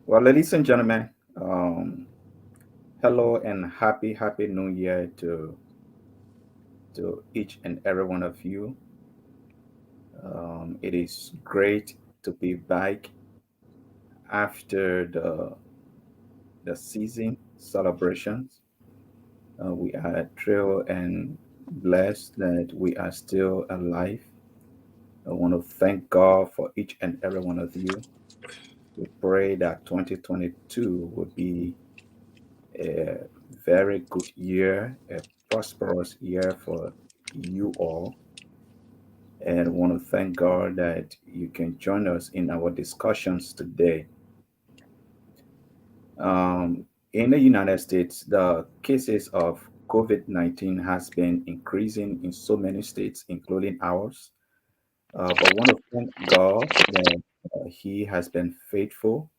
Well, ladies and gentlemen, hello and happy New Year to each and every one of you. It is great to be back after the season celebrations. We are thrilled and blessed that we are still alive. I want to thank God for each and every one of you. We pray that 2022 will be a very good year, a prosperous year for you all. And want to thank God that you can join us in our discussions today. In the United States, the cases of COVID-19 has been increasing in so many states, including ours. But want to thank God that He has been faithful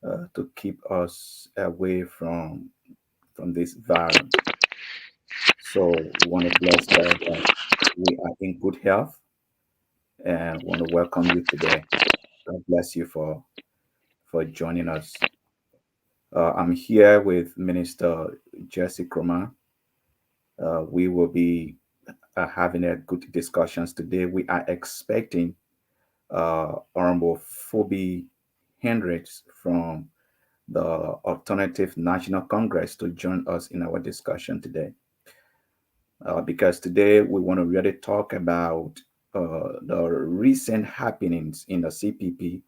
to keep us away from this virus. So we want to bless God that we are in good health and want to welcome you today. God bless you for joining us. I'm here with Minister Jesse Cromer. We will be having a good discussions today. We are expecting Honorable Phoebe Hendricks from the Alternative National Congress to join us in our discussion today. Because today we want to really talk about the recent happenings in the CPP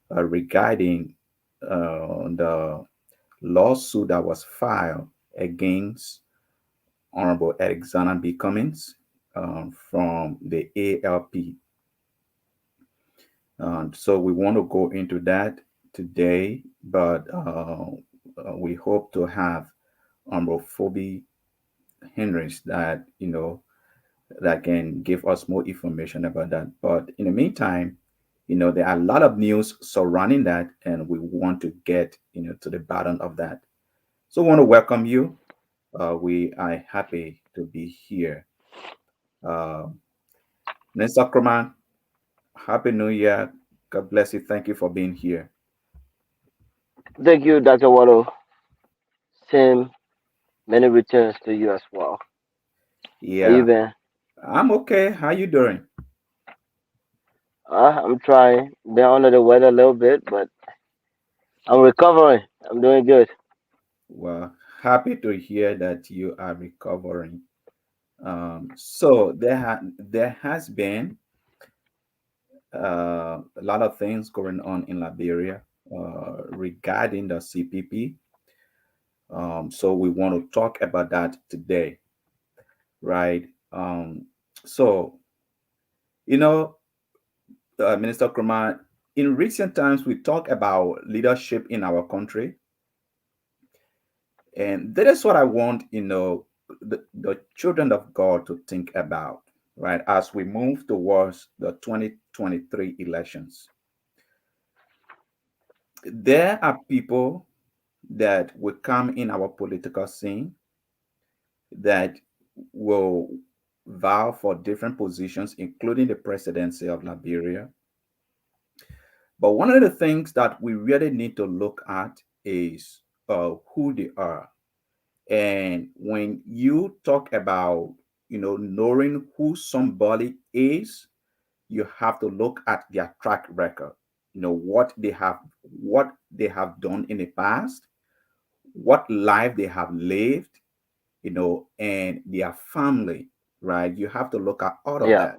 regarding the lawsuit that was filed against Honorable Alexander B. Cummings from the ALP. So we want to go into that today, but we hope to have Honorable Phoebe Henrys that can give us more information about that. But in the meantime, there are a lot of news surrounding that, and we want to get to the bottom of that. So, I want to welcome you. We are happy to be here. Uh, Mr. Kroman, Happy New Year. God bless you. Thank you for being here. Thank you, Dr. Wallo. Same, many returns to you as well. How you Yeah, been? I'm okay. How you doing? I'm trying. Been under the weather a little bit, but I'm recovering. I'm doing good. Well, happy to hear that you are recovering. So there has been a lot of things going on in Liberia regarding the CPP. So we want to talk about that today, right? So, you know, Minister Krama, in recent times, we talk about leadership in our country. And that is what I want, the children of God to think about, right? As we move towards the 2023 elections, there are people that will come in our political scene that will vow for different positions, including the presidency of Liberia. But one of the things that we really need to look at is who they are. And when you talk about, knowing who somebody is, you have to look at their track record. What they have done in the past, what life they have lived, and their family, right? You have to look at all of Yeah. that.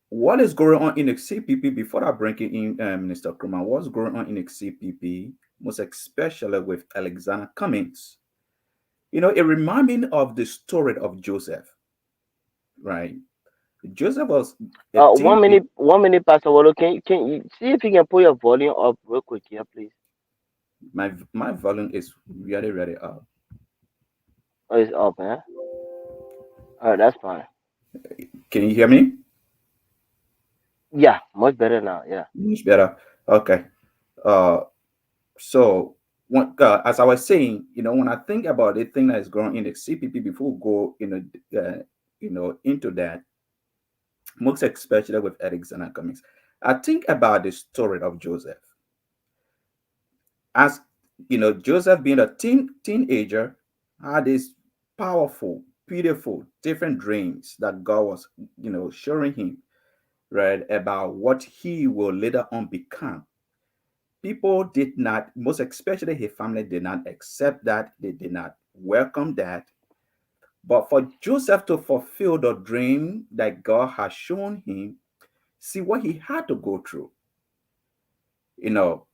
What is going on in the CPP before I bring it in, Minister Kruma? What's going on in the CPP, most especially with Alexander Cummings? It reminds me of the story of Joseph, right? Joseph was a One thief. minute, 1 minute, Pastor Wallo. Can you see if you can put your volume up real quick here, please? My volume is really, really up. Oh, it's up, man. All right, that's fine. Can you hear me? Yeah, much better now. Yeah. Much better. Okay. Uh, so as I was saying, when I think about the thing that is going in the CPP before we go, into that, most especially with Alexander Cummings, I think about the story of Joseph. As Joseph being a teenager had these powerful, beautiful, different dreams that God was, showing him, right, about what he will later on become. People did not, most especially his family, did not accept that. They did not welcome that. But for Joseph to fulfill the dream that God has shown him, see what he had to go through, you know.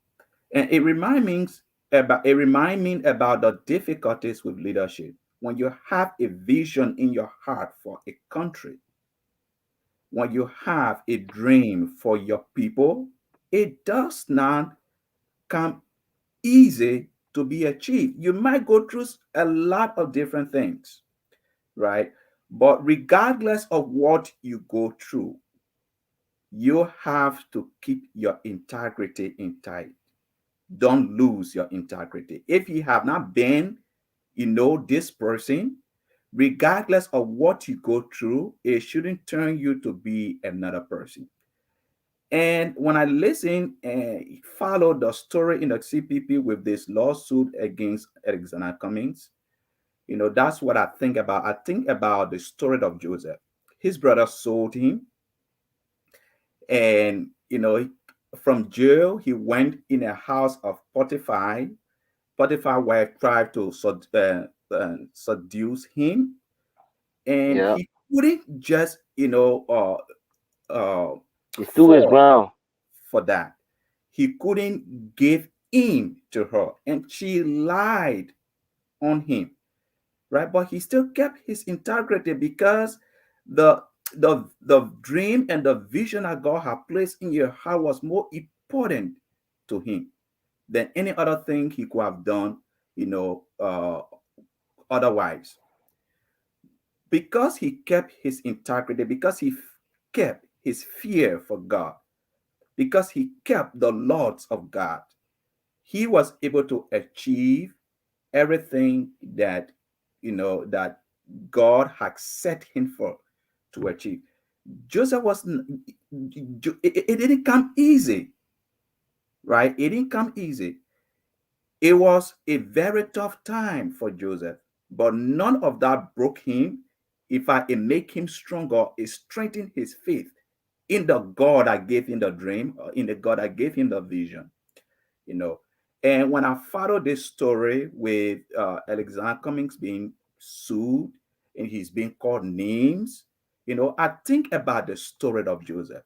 And it remind me about the difficulties with leadership. When you have a vision in your heart for a country, when you have a dream for your people, it does not come easy to be achieved. You might go through a lot of different things, right? But regardless of what you go through, you have to keep your integrity intact. Don't lose your integrity. If you have not been, this person, regardless of what you go through, it shouldn't turn you to be another person. And when I listen and follow the story in the CPP with this lawsuit against Alexander Cummings, that's what I think about. I think about the story of Joseph. His brother sold him, and from jail he went in a house of Potiphar. Potiphar wife tried to seduce him, and Yeah. he couldn't just He threw his fall ground. for that. He couldn't give in to her, and she lied on him, right? But he still kept his integrity because the the dream and the vision that God had placed in your heart was more important to him than any other thing he could have done, otherwise. Because he kept his integrity, because he kept his fear for God, because he kept the laws of God, he was able to achieve everything that God had set him for to achieve. Joseph was it didn't come easy, right? It didn't come easy. It was a very tough time for Joseph, but none of that broke him. In fact, it make him stronger. It strengthened his faith in the God that gave him the dream, or in the God that gave him the vision. you know. And when I follow this story with Alexander Cummings being sued and he's being called names, I think about the story of Joseph.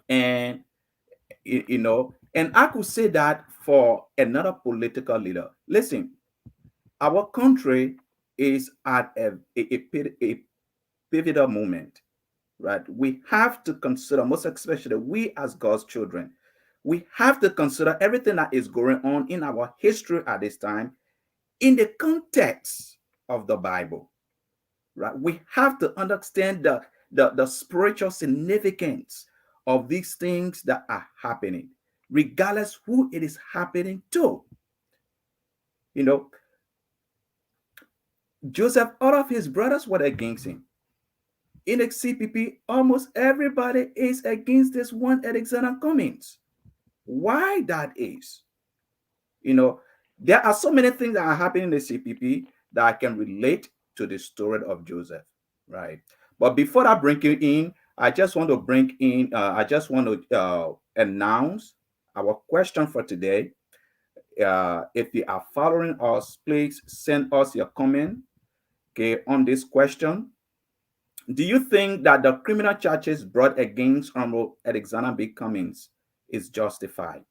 And, and I could say that for another political leader. Listen, our country is at a pivotal moment, right? We have to consider, most especially we as God's children, we have to consider everything that is going on in our history at this time in the context of the Bible, right? We have to understand the spiritual significance of these things that are happening, regardless who it is happening to. You know, Joseph, all of his brothers were against him. In the CPP, almost everybody is against this one Alexander Cummings. Why that is? You know, there are so many things that are happening in the CPP that I can relate to the story of Joseph, right? But before I bring you in, I just want to announce our question for today. If you are following us, please send us your comment, okay, on this question. Do you think that the criminal charges brought against Honorable Alexander B. Cummings is justified?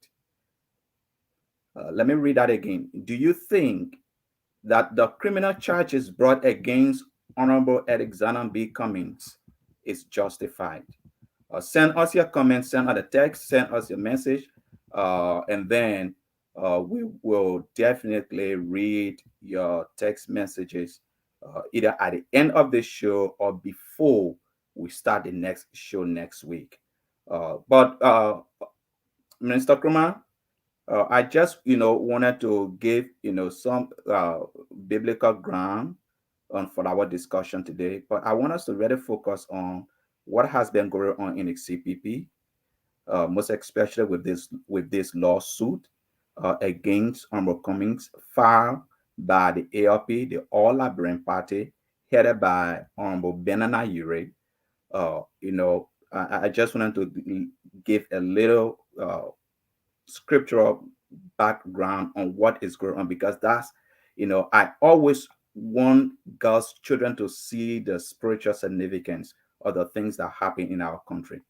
Let me read that again. Do you think that the criminal charges brought against Honorable Alexander B. Cummings is justified? Send us your comments, send us a text, send us your message, and then we will definitely read your text messages either at the end of the show or before we start the next show next week. But Minister Kruma, I just wanted to give some biblical ground on for our discussion today, but I want us to really focus on what has been going on in the CPP, most especially with this lawsuit. against Honorable Cummings filed by the ALP, the All Liberian Party, headed by Honorable Benana Ure. I just wanted to give a little scriptural background on what is going on, because I always want God's children to see the spiritual significance of the things that happen in our country,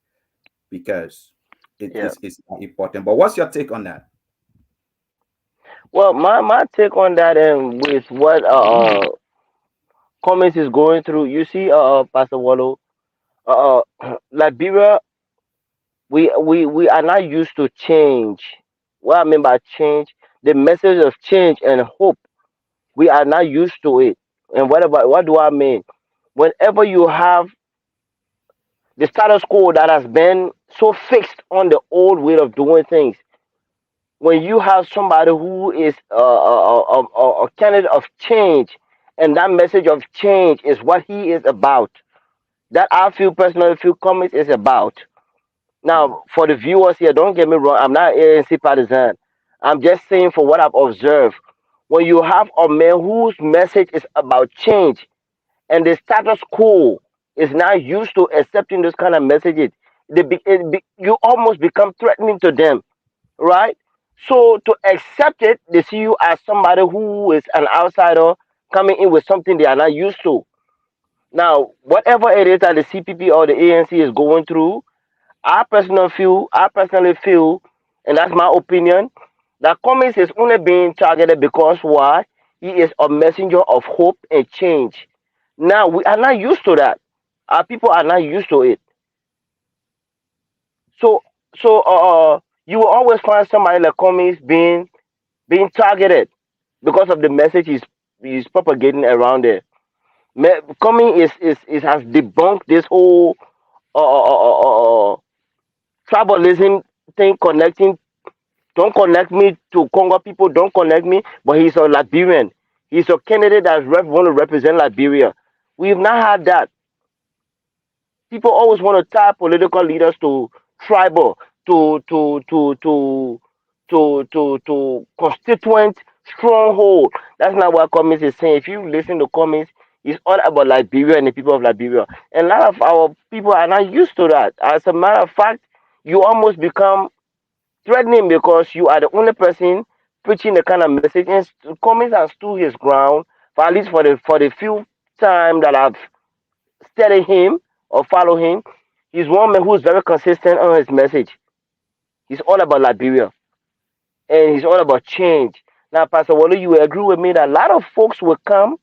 because it Yeah. is important. But what's your take on that? Well, my take on that, and with what Cummings is going through, you see, Pastor Wallo, Liberia, we are not used to change. What I mean by change, the message of change and hope, we are not used to it. And what do I mean? Whenever you have the status quo that has been so fixed on the old way of doing things, when you have somebody who is a candidate of change, and that message of change is what he is about, that I feel personally feel Cummings is about. Mm, Now, for the viewers here, don't get me wrong, I'm not ANC partisan. I'm just saying for what I've observed. When you have a man whose message is about change, and the status quo is now used to accepting those kind of messages, you almost become threatening to them, right? So to accept it, they see you as somebody who is an outsider coming in with something they are not used to. Now, whatever it is that the CPP or the ANC is going through, I personally feel, and that's my opinion, that Cummings is only being targeted because why? He is a messenger of hope and change. Now we are not used to that. Our people are not used to it. So you will always find somebody like Cummings being targeted because of the message he's propagating around there. Cummings is has debunked this whole tribalism thing, connecting. Don't connect me to Congo people. Don't connect me. But he's a Liberian. He's a candidate that want to represent Liberia. We've not had that. People always want to tie political leaders to tribal, to to to to to constituent stronghold. That's not what Cummings is saying. If you listen to Cummings, it's all about Liberia and the people of Liberia. And a lot of our people are not used to that. As a matter of fact, you almost become threatening because you are the only person preaching the kind of message. And Cummings has stood his ground for at least for the few time that I've studied him or follow him. He's one man who's very consistent on his message. He's all about Liberia, and he's all about change. Now, Pastor Wally, you will agree with me that a lot of folks will come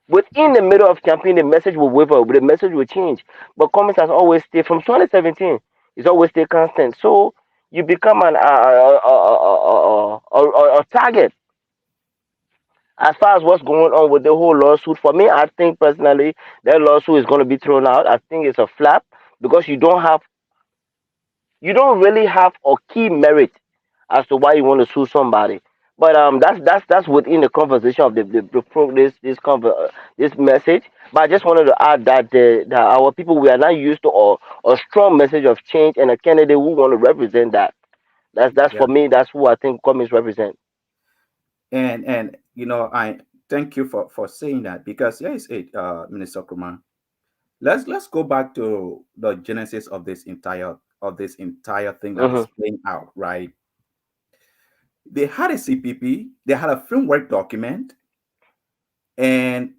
within the middle of campaign, the message will waver, the message will change. But Cummings has always stayed from 2017. He's always stayed constant. So you become a target as far as what's going on with the whole lawsuit. For me, I think personally that lawsuit is going to be thrown out. I think it's a flap because you don't really have a key merit as to why you want to sue somebody. But that's within the conversation of this message. But I just wanted to add that that our people, we are not used to a strong message of change and a candidate who want to represent that. That's yeah, for me. That's who I think Cummings represent. and I thank you for saying that, because here is it, Minister Kumar. Let's go back to the genesis of this entire thing that Hmm. is playing out, right? They had a CPP, they had a framework document, and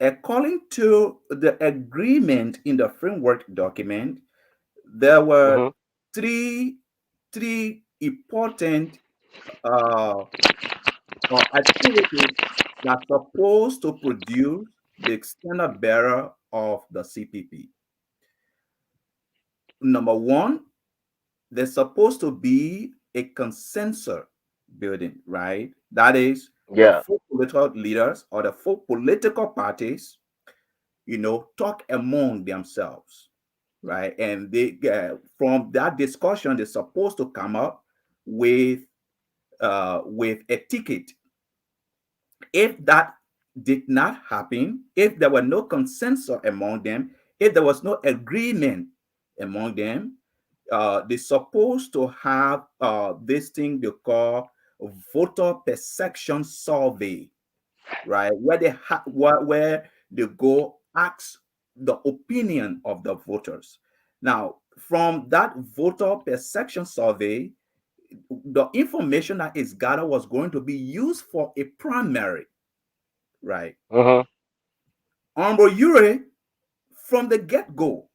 according to the agreement in the framework document, there were Hmm. three three important uh, activities that are supposed to produce the external bearer of the CPP. Number one, there's supposed to be a consensus building, right? That is, the Yeah. four political leaders or the four political parties, talk among themselves, right? And they from that discussion, they're supposed to come up with with a ticket. If that did not happen, if there were no consensus among them, if there was no agreement among them, they're supposed to have this thing they call voter perception survey, right? Where they go ask the opinion of the voters. Now, from that voter perception survey, the information that is gathered was going to be used for a primary, right? Mhm. Honorable Ure, from the get-go,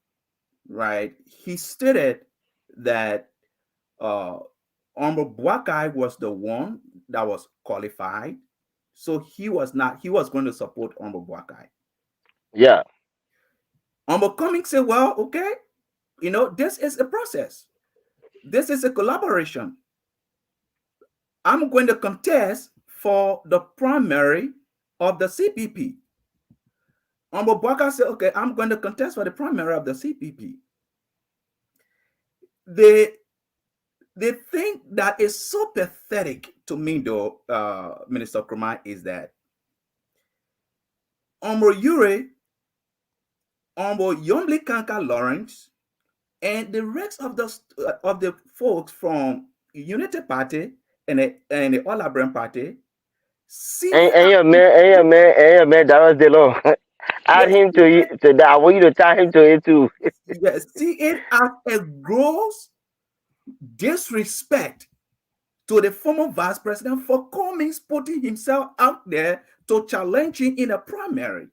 right, he stated that uh, Honorable Buakai was the one that was qualified, so he was going to support Honorable Buakai. Yeah. Honorable Cummings said, well, okay, this is a process. This is a collaboration. I'm going to contest for the primary of the CPP. Buakai said, okay, I'm going to contest for the primary of the CPP. The the thing that is so pathetic to me, though, Minister Krumah, is that Omro Ure, Omro Yombli Kanka Lawrence, and the rest of the folks from Unity Party and the All Liberal Party see it And as your man, and your man, and your man, that was the law. Add yes, him to that. I want you to tie him to it too. yes, see it as a gross disrespect to the former vice president for Cummings putting himself out there to challenge him in a primary.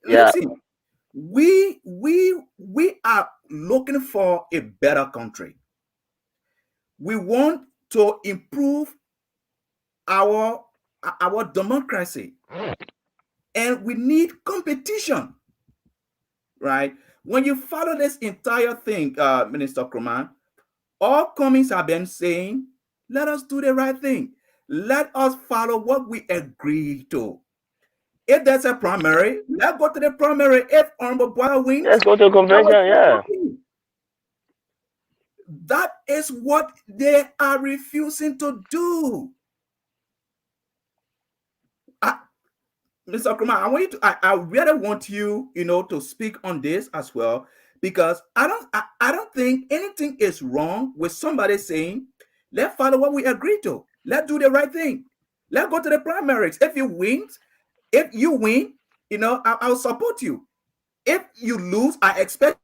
Yeah. Listen, we are looking for a better country. We want to improve our our democracy, and we need competition, right? When you follow this entire thing, Minister Kroman, all Cummings have been saying, let us do the right thing. Let us follow what we agree to. If there's a primary, let's go to the primary. If Honorable Boy Let's wins, go to a that was convention. Yeah. okay. That is what they are refusing to do. I, Mr. Krumah, I want you to. I really want you, to speak on this as well, because I don't think anything is wrong with somebody saying, "Let's follow what we agreed to. Let's do the right thing. Let's go to the primaries. If you win, I'll support you. If you lose, I expect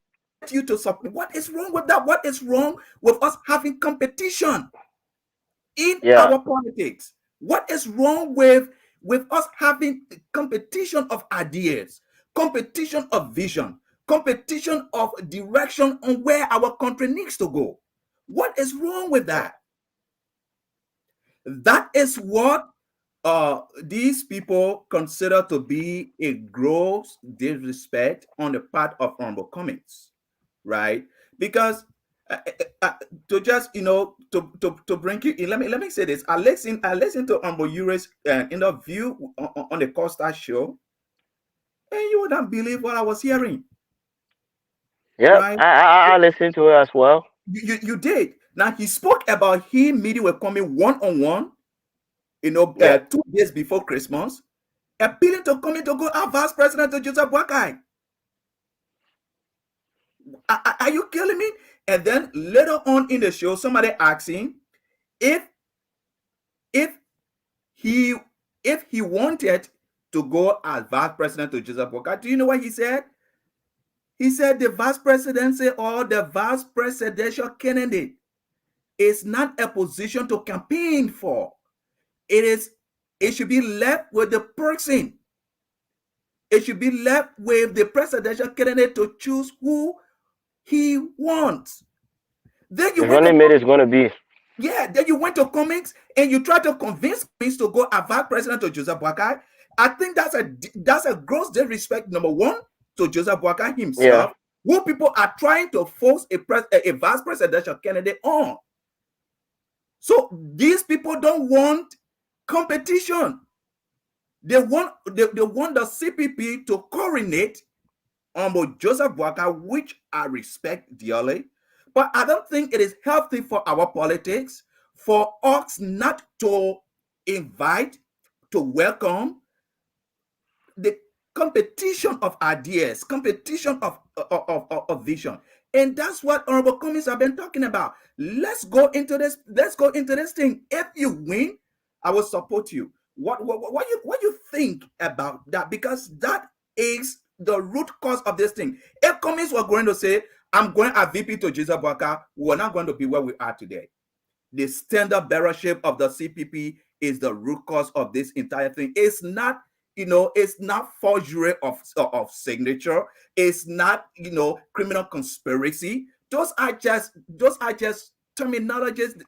you to support. What is wrong with that? What is wrong with us having competition in our Yeah. politics? What is wrong with us having competition of ideas, competition of vision, competition of direction on where our country needs to go? What is wrong with that? That is what these people consider to be a gross disrespect on the part of Honorable Cummings, right? Because uh, uh, uh, to just to bring you in, let me say this. I listened to Honorable Ure's interview on the Costa show, and you wouldn't believe what I was hearing, Yep. right? I listen to it as well. You did. Now he spoke about him meeting with coming one on one, Yeah. 2 days before Christmas, appealing to come in to go our vice president to Joseph Boakai. Are you killing me? And then later on in the show, somebody asked him if if he if he wanted to go as vice president to Joseph Boakai. Do you know what he said? He said the vice presidency or the vice presidential candidate is not a position to campaign for. It is. It should be left with the person. It should be left with the presidential candidate to choose who he wants. Then you The went to running mate is gonna be. yeah, then you went to Cummings and you tried to convince Cummings to go avoid President to Joseph Boakai. I think that's a gross disrespect. Number one, to Joseph Boakai Yeah. himself, who people are trying to force a vice presidential candidate on. So these people don't want competition. They want the CPP to coordinate Joseph Boakai, which I respect dearly. But I don't think it is healthy for our politics for us not to invite, to welcome the competition of ideas, competition of vision. And that's what Honorable Cummings have been talking about. Let's go into this. Let's go into this thing. If you win, I will support you. What you think about that? Because that is the root cause of this thing. If Cummings were going to say, "I'm going as VP to Jesus Baka," we're not going to be where we are today. The standard bearership of the CPP is the root cause of this entire thing. It's not, it's not forgery of signature. It's not, criminal conspiracy. Those are just terminologies,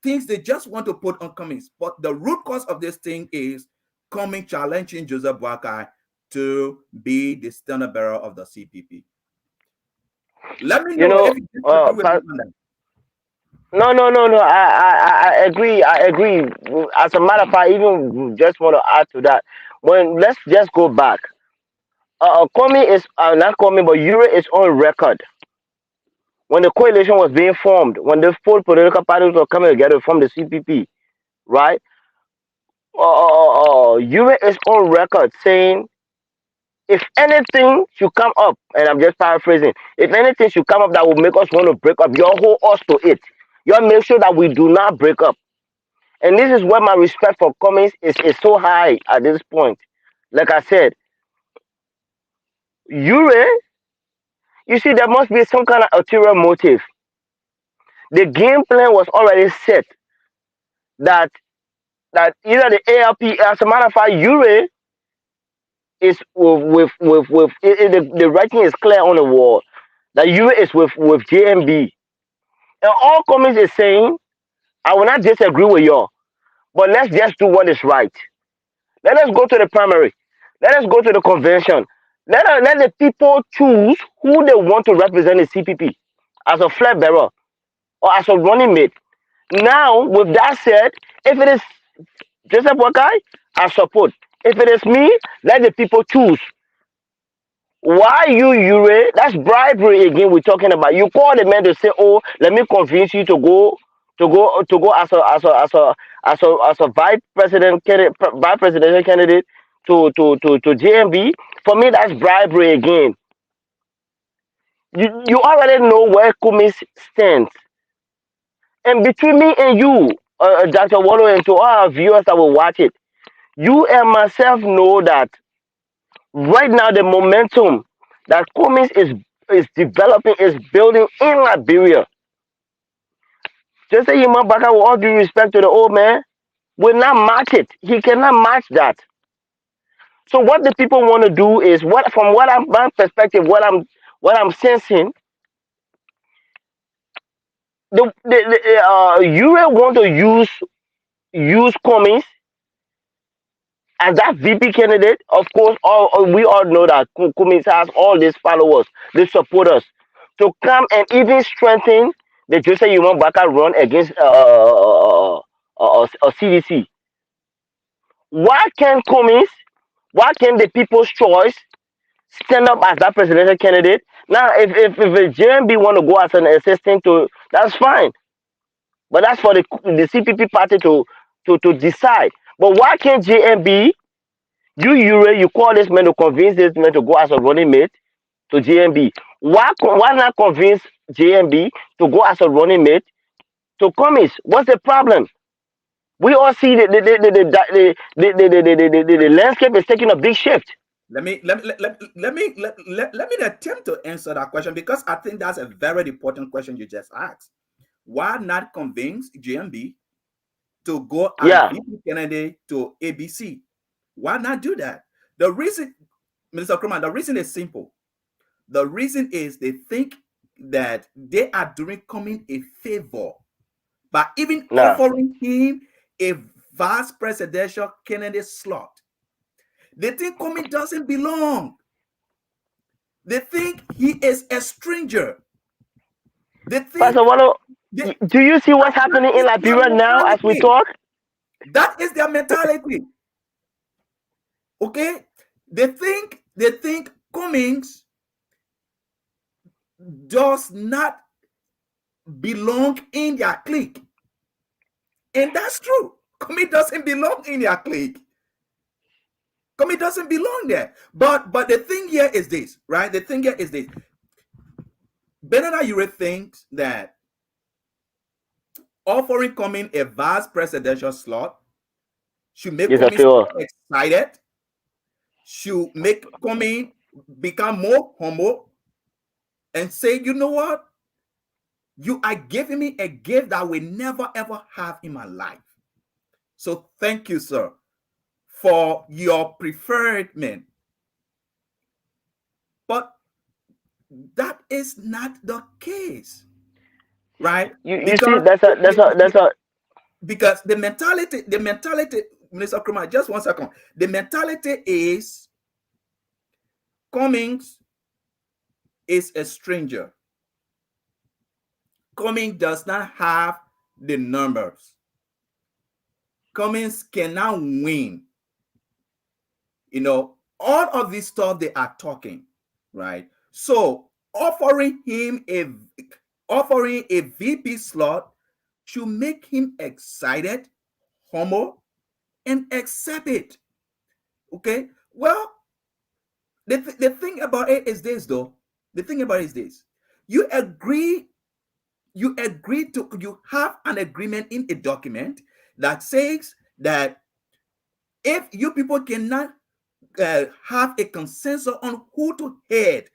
things they just want to put on Cummings. But the root cause of this thing is Cummings challenging Joseph Boakai to be the standard bearer of the CPP. Let me You know know, if you disagree with me pa- on that. no, no, no, no. I agree. I agree. As a matter of fact, even just want to add to that. When let's just go back. Comey is not Comey, but Euro is on record when the coalition was being formed, when the four political parties were coming together from the CPP, right? Euro is on record saying if anything should come up, and I'm just paraphrasing, if anything should come up that will make us want to break up, you all hold us to it. You all make sure that we do not break up. And this is where my respect for Cummings is so high at this point. Like I said, Ure, you see, there must be some kind of ulterior motive. The game plan was already set that either the ALP, as a matter of fact, Ure is with the writing is clear on the wall that Ure is with JMB. And all Cummings is saying, I will not disagree with y'all, but let's just do what is right. Let us go to the primary. Let us go to the convention. Let the people choose who they want to represent the CPP as a flag bearer or as a running mate. Now, with that said, if it is Joseph Wakai, I support. If it is me, let the people choose. Why you, Ure? That's bribery again. We're talking about. You call the man to say, "Oh, let me convince you to go as a vice presidential candidate to JMB." For me, that's bribery again. You already know where Kumi stands, and between me and you, Dr. Wallo, and to all our viewers that will watch it, you and myself know that right now the momentum that Cummings is developing is building in Liberia. Just say Yima Baka, with all due respect to the old man, will not match it. He cannot match that. So what the people want to do is what from what I'm my perspective, what I'm sensing, the you want to use Cummings as that VP candidate. Of course, we all know that Cummings has all these followers, these supporters, to come and even strengthen the Jose Yuma Baka run against CDC. Why can't Cummings? Why can't the People's Choice stand up as that presidential candidate? Now, if a JMB want to go as an assistant to, that's fine. But that's for the CPP party to decide. But why can't JMB, you call this man to convince this man to go as a running mate to JMB? Why not convince JMB to go as a running mate to Cummings? What's the problem? We all see the landscape is taking a big shift. Let me attempt to answer that question because I think that's a very important question you just asked. Why not convince GMB to go as Yeah. VP candidate to ABC? Why not do that? The reason, Mr. Kruman, the reason is simple. The reason is they think that they are doing Coming a favor by even Nah. offering him a vice presidential candidate slot. They think Coming doesn't belong. They think he is a stranger. They Pastor think Wallo, they, do you see what's that happening in is their Liberia now as we mentality. talk? That is their mentality. Okay? They think Cummings does not belong in their clique. And that's true. Cummings doesn't belong in their clique. Comey doesn't belong there. But the thing here is this, right? The thing here is this. Benana Ure thinks that offering Comey a vice presidential slot should make It's a Comey favor. excited, should make Comey become more humble and say, you know what? You are giving me a gift that I will never ever have in my life. So thank you, sir, for your preferment. But that is not the case, right? You see, Because that's a because the mentality, Minister Kruma, just 1 second. The mentality is Cummings is a stranger. Cummings does not have the numbers. Cummings cannot win. All of this stuff they are talking, right? So offering a VP slot should make him excited, humble, and accept it. Okay. Well, the thing about it is this, though. The thing about it is this. You agree. You have an agreement in a document that says that if you people cannot have a consensus on who to head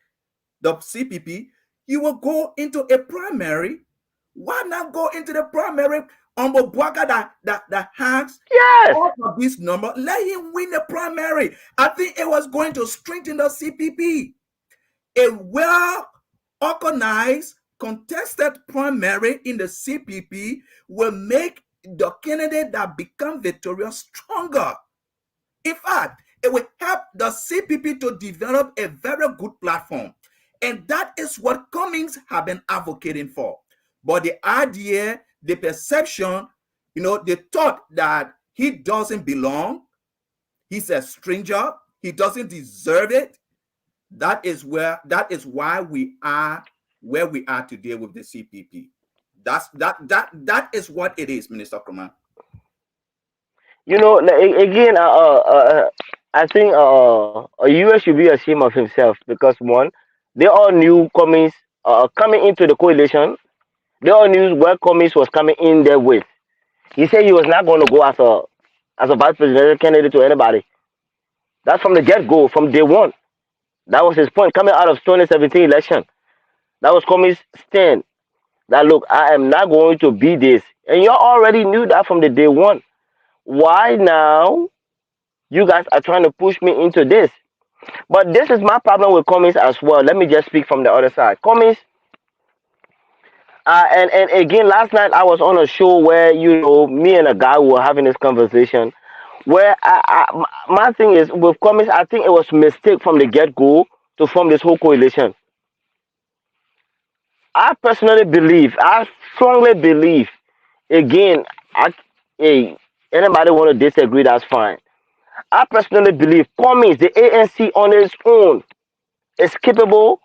the CPP, you will go into a primary. Why not go into the primary on Bobuaga that has yes, all of this number? Let him win the primary. I think it was going to strengthen the CPP. A well organized, contested primary in the CPP will make the candidate that become victorious stronger. In fact, it will help the CPP to develop a very good platform. And that is what Cummings have been advocating for. But the idea, the perception, the thought that he doesn't belong, he's a stranger, he doesn't deserve it. That is why we are where we are today with the CPP. That is what it is, Minister Kuma. again, I think US should be ashamed of himself because one, they all knew Cummings coming into the coalition. They all knew where Cummings was coming in there with. He said he was not going to go as a vice presidential candidate to anybody. That's from the get go, from day one. That was his point coming out of 2017 election. That was Cummings' stand. That look, I am not going to be this, and you already knew that from the day one. Why now you guys are trying to push me into this? But this is my problem with Cummings as well. Let me just speak from the other side. Cummings, and again, last night I was on a show where me and a guy were having this conversation. Where my thing is with Cummings, I think it was a mistake from the get go to form this whole coalition. I personally believe, I strongly believe. Again, hey, anybody want to disagree? That's fine. I personally believe Cummings, the ANC on its own, is capable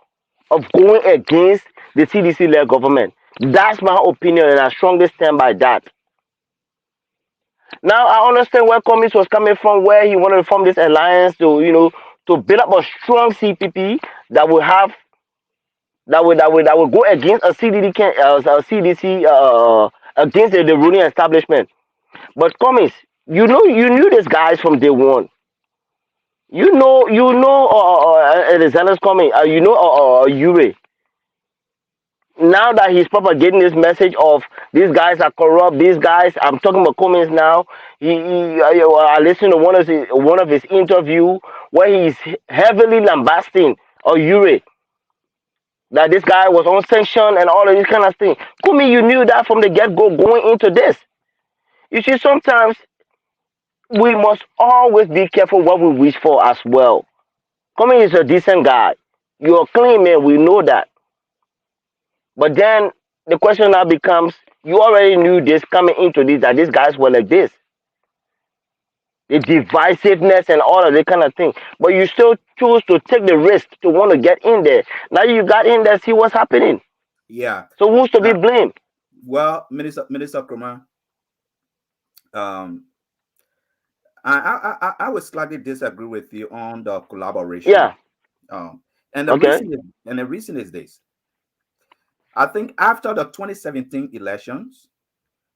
of going against the CDC-led government. That's my opinion, and I strongly stand by that. Now I understand where Cummings was coming from, where he wanted to form this alliance to build up a strong CPP that will have that will go against a CDC against the ruling establishment. But Cummings, you knew these guys from day one. The zealous coming. Ure. Now that he's propagating this message of these guys are corrupt, these guys. I'm talking about Cummings now. I listened to one of his interview where he's heavily lambasting or Ure that this guy was on sanction and all of this kind of thing. Kumi, you knew that from the get go going into this. You see, sometimes we must always be careful what we wish for as well. Kumi is a decent guy. You're a clean man, we know that. But then the question now becomes you already knew this coming into this, that these guys were like this. The divisiveness and all of that kind of thing. But you still choose to take the risk to want to get in there. Now you got in there, see what's happening. Yeah. So who's to be blamed? Well, Minister Kruma, um, I would slightly disagree with you on the collaboration. Yeah. Um, and Okay. the reason is this. I think after the 2017 elections,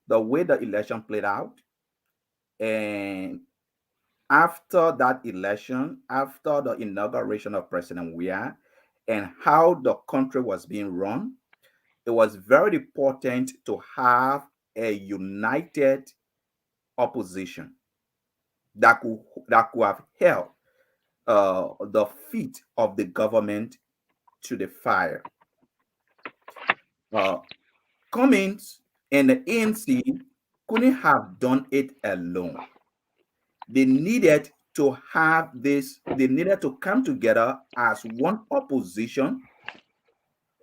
the way the election played out, and after that election, after the inauguration of President Weah, and how the country was being run, it was very important to have a united opposition that could have held the feet of the government to the fire. Uh, Cummings and the ANC couldn't have done it alone. They needed to have this, they needed to come together as one opposition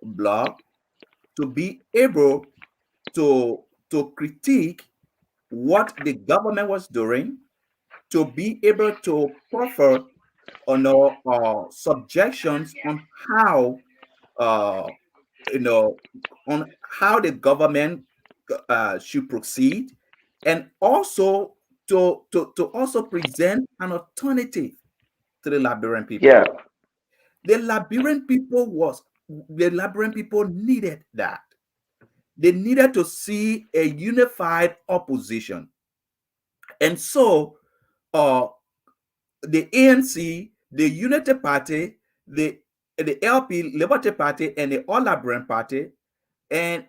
bloc to be able to critique what the government was doing, to be able to proffer on subjections on how uh, you know on how the government should proceed, and also to also present an alternative to the Liberian people. Yeah. The Liberian people was the Liberian people needed that. They needed to see a unified opposition, and so uh, the ANC, the Unity Party, the LP Liberty Party, and the All Liberian Party, and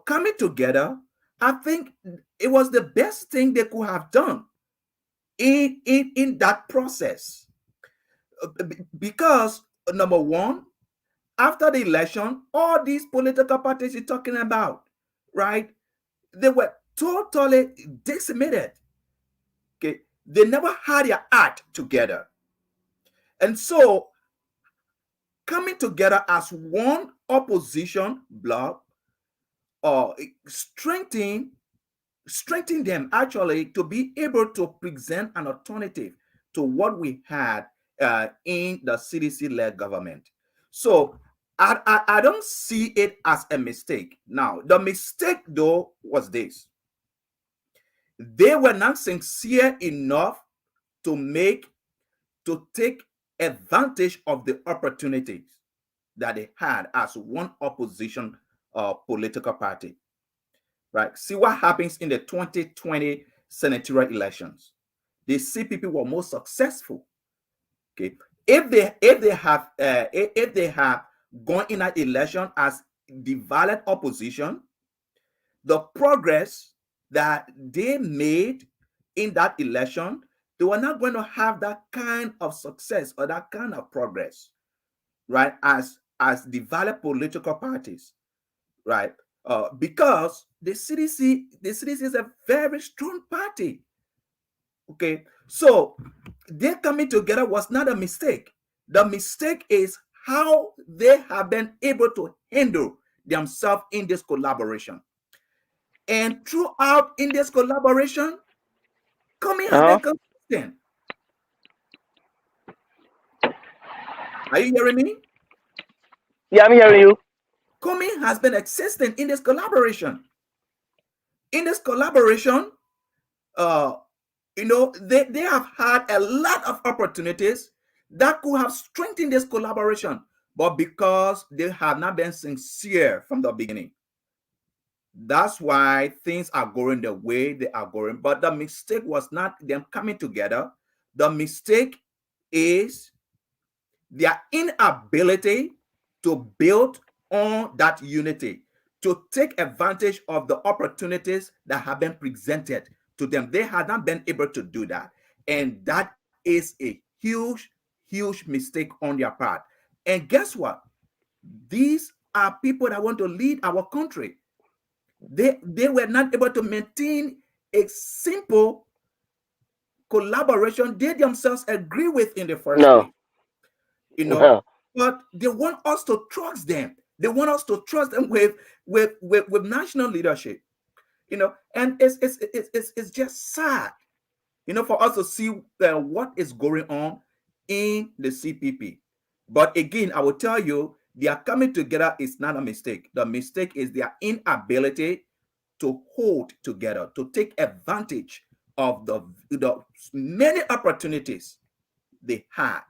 coming together, I think it was the best thing they could have done in that process. Because number one, after the election, all these political parties you're talking about, right? They were totally decimated. Okay, they never had their act together, and so coming together as one opposition bloc or strengthen strengthen them actually to be able to present an alternative to what we had in the CDC-led government. So I don't see it as a mistake. Now, the mistake though was this: they were not sincere enough to make to take advantage of the opportunities that they had as one opposition political party. Right? See what happens in the 2020 senatorial elections. The CPP were most successful. Okay, if they have gone in that election as the valid opposition, the progress that they made in that election, they were not going to have that kind of success or that kind of progress, right? As the valid political parties, right? Because the CDC is a very strong party. Okay, so their coming together was not a mistake. The mistake is how they have been able to handle themselves in this collaboration. And throughout in this collaboration, Comey has Uh been huh. consistent. Are you hearing me? Yeah, I'm hearing you. Comey has been existing in this collaboration. In this collaboration, uh, they have had a lot of opportunities that could have strengthened this collaboration, but because they have not been sincere from the beginning, that's why things are going the way they are going. But the mistake was not them coming together. The mistake is their inability to build on that unity, to take advantage of the opportunities that have been presented to them. They had not been able to do that. And that is a huge, huge mistake on their part. And guess what? These are people that want to lead our country. They were not able to maintain a simple collaboration they themselves agree with in the first No. place. you know No. but they want us to trust them. They want us to trust them with national leadership. And it's just sad, for us to see what is going on in the CPP. But again, I will tell you, their coming together is not a mistake. The mistake is their inability to hold together, to take advantage of the many opportunities they had.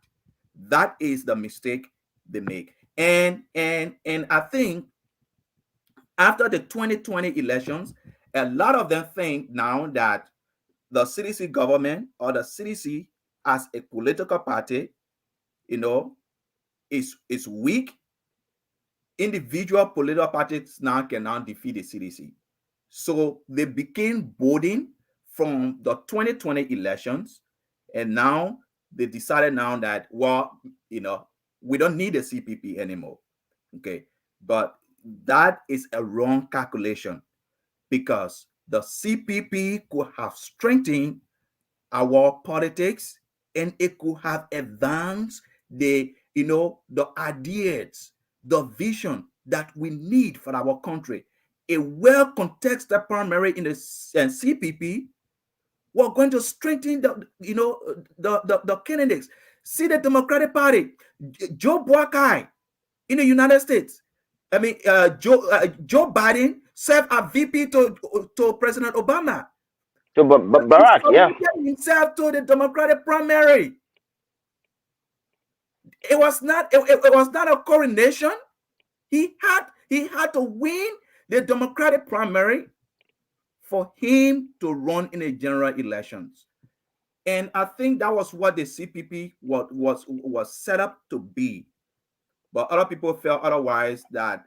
That is the mistake they make. And I think after the 2020 elections, a lot of them think now that the CDC government or the CDC as a political party, you know, is weak. Individual political parties now cannot defeat the CDC. So they became voting from the 2020 elections, and now they decided now that, well, you know, we don't need a CPP anymore. Okay, but that is a wrong calculation, because the CPP could have strengthened our politics, and it could have advanced the ideas, the vision that we need for our country. A well contexted primary in the CPP, we're going to strengthen the candidates. See the Democratic Party, Joe Buakai in the United States. I mean, Joe Biden served as VP to President Obama. So, But he Barack, yeah. submitted himself to the Democratic primary. It was not a coronation. He had to win the Democratic primary for him to run in the general elections. And I think that was what the CPP was set up to be. But other people felt otherwise, that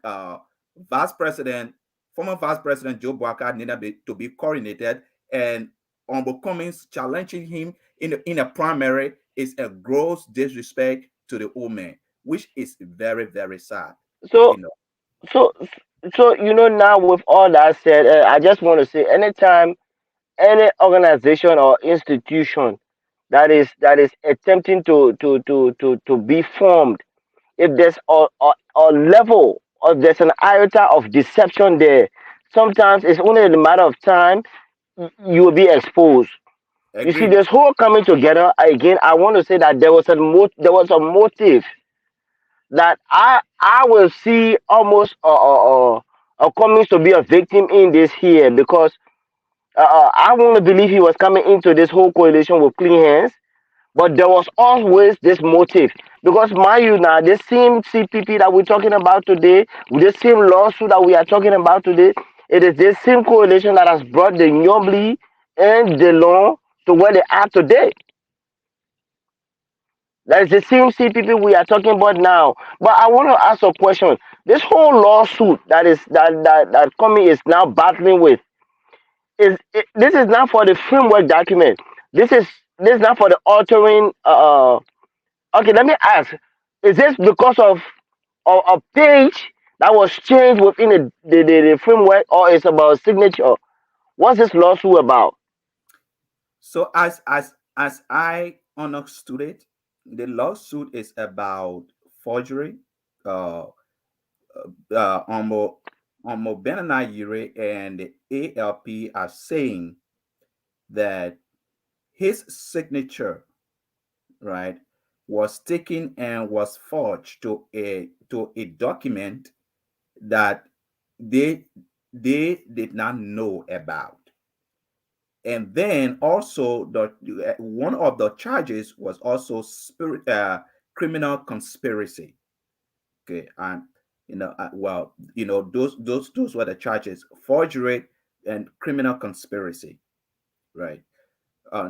Vice President, former Vice President Joe Baka needed to be coronated, and Honorable Cummings challenging him in a primary is a gross disrespect to the old man, which is very, very sad. So, You know, so, now with all that said, I just want to say, anytime any organization or institution that is attempting to be formed, if there's a level or there's an iota of deception there, sometimes it's only a matter of time you will be exposed. You see, agree, this whole coming together again. I want to say that there was a motive that I will see almost a coming to be a victim in this here, because I want to believe he was coming into this whole coalition with clean hands, but there was always this motive. Because mind you now, the same CPP that we're talking about today, with the same lawsuit that we are talking about today, it is this same coalition that has brought the Nyobli and the law to where they are today. That is the same CPP we are talking about now. But I want to ask a question. This whole lawsuit that Comey is now battling with, this is not for the framework document. This is not for the altering. Okay, let me ask: is this because of a page that was changed within the framework, or is about signature? What's this lawsuit about? so as I understood it, the lawsuit is about forgery. Uh, Omo Benana Yure and the ALP are saying that his signature, right, was taken and was forged to a document that they they did not know about. And then also the one of the charges was also criminal conspiracy. Okay, and well, those were the charges: forgery and criminal conspiracy, right?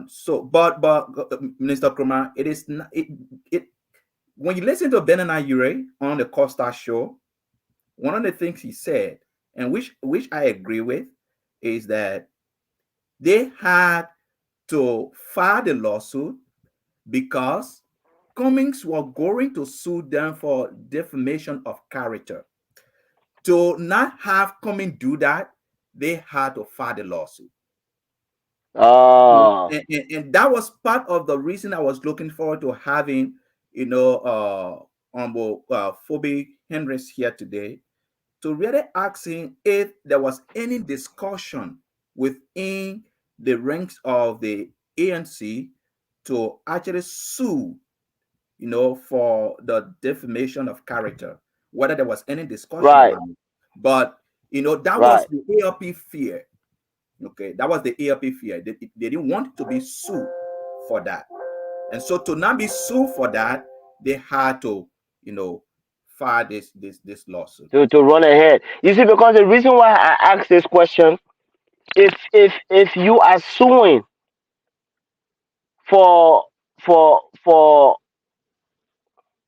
So, but Minister Krumah, it is not, it when you listen to Benana Ure on the Costa show, one of the things he said, and which I agree with, is that they had to file the lawsuit because Cummings were going to sue them for defamation of character. To not have Cummings do that, they had to file the lawsuit. Ah, And that was part of the reason I was looking forward to having, Phoebe Hendricks here today, to really ask him if there was any discussion within the ranks of the ANC to actually sue, for the defamation of character, whether there was any discussion right, about it. But, that was right. the ALP fear. Okay, that was the ALP fear. They didn't want to be sued for that. And so to not be sued for that, they had to, you know, file this lawsuit. to run ahead. You see, because the reason why I ask this question, if you are suing for for for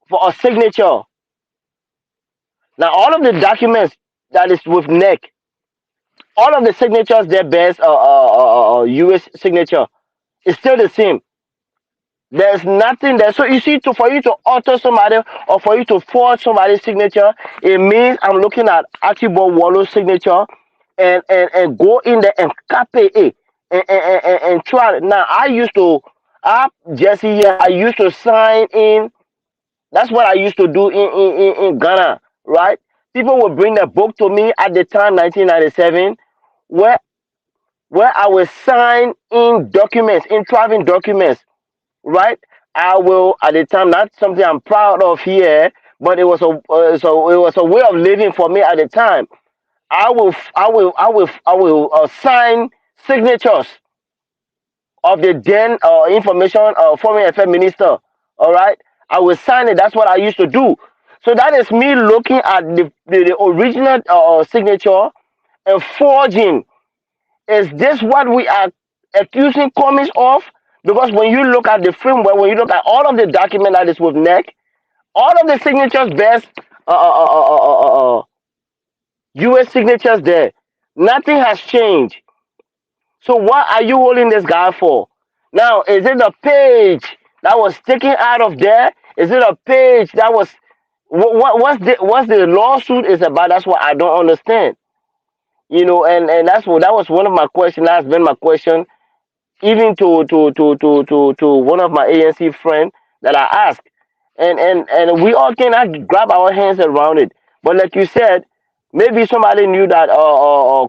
for a signature, now all of the documents that is with neck, all of the signatures there bears US signature. It's still the same. There's nothing there. So you see, to for you to alter somebody or for you to forge somebody's signature, it means I'm looking at Archibald Wallow's signature and go in there and copy it and try it. Now I used to Jesse here, I used to sign in. That's what I used to do in Ghana, right? People would bring the book to me at the time, 1997, where where I will sign in documents, in traveling documents, right? I will at the time, not something I'm proud of here, but it was a way of living for me at the time. I will sign signatures of the then information foreign affairs minister. All right, I will sign it. That's what I used to do. So that is me looking at the original signature and forging. Is this what we are accusing Cummings of? Because when you look at the framework, when you look at all of the document that is with NEC, all of the signatures bears US signatures there. Nothing has changed. So what are you holding this guy for? Now, is it a page that was taken out of there? Is it a page that was what's the lawsuit is about? That's what I don't understand. You know, and that was one of my questions. That's been my question even to one of my ANC friend that I asked, and we all cannot grab our hands around it. But like you said, maybe somebody knew that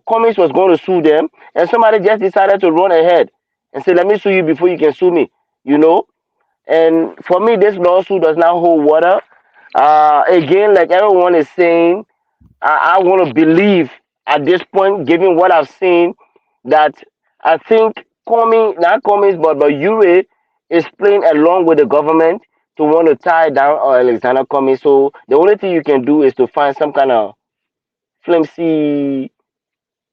Cummings was going to sue them, and somebody just decided to run ahead and say, "Let me sue you before you can sue me." You know. And for me, this lawsuit does not hold water. Again, like everyone is saying, I want to believe at this point, given what I've seen, that I think coming, not coming, but Ure is playing along with the government to want to tie down Alexander Cummings. So the only thing you can do is to find some kind of flimsy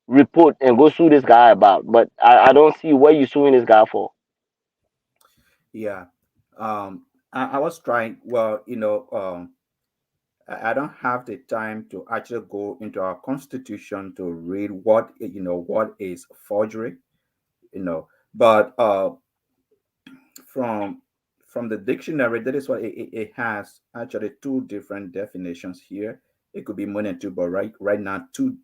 report and go sue this guy about. But I don't see what you're suing this guy for. Yeah. I was trying, well, I don't have the time to actually go into our constitution to read what is forgery, but from from the dictionary, that is what it has actually two different definitions here. It could be more than two, but right now two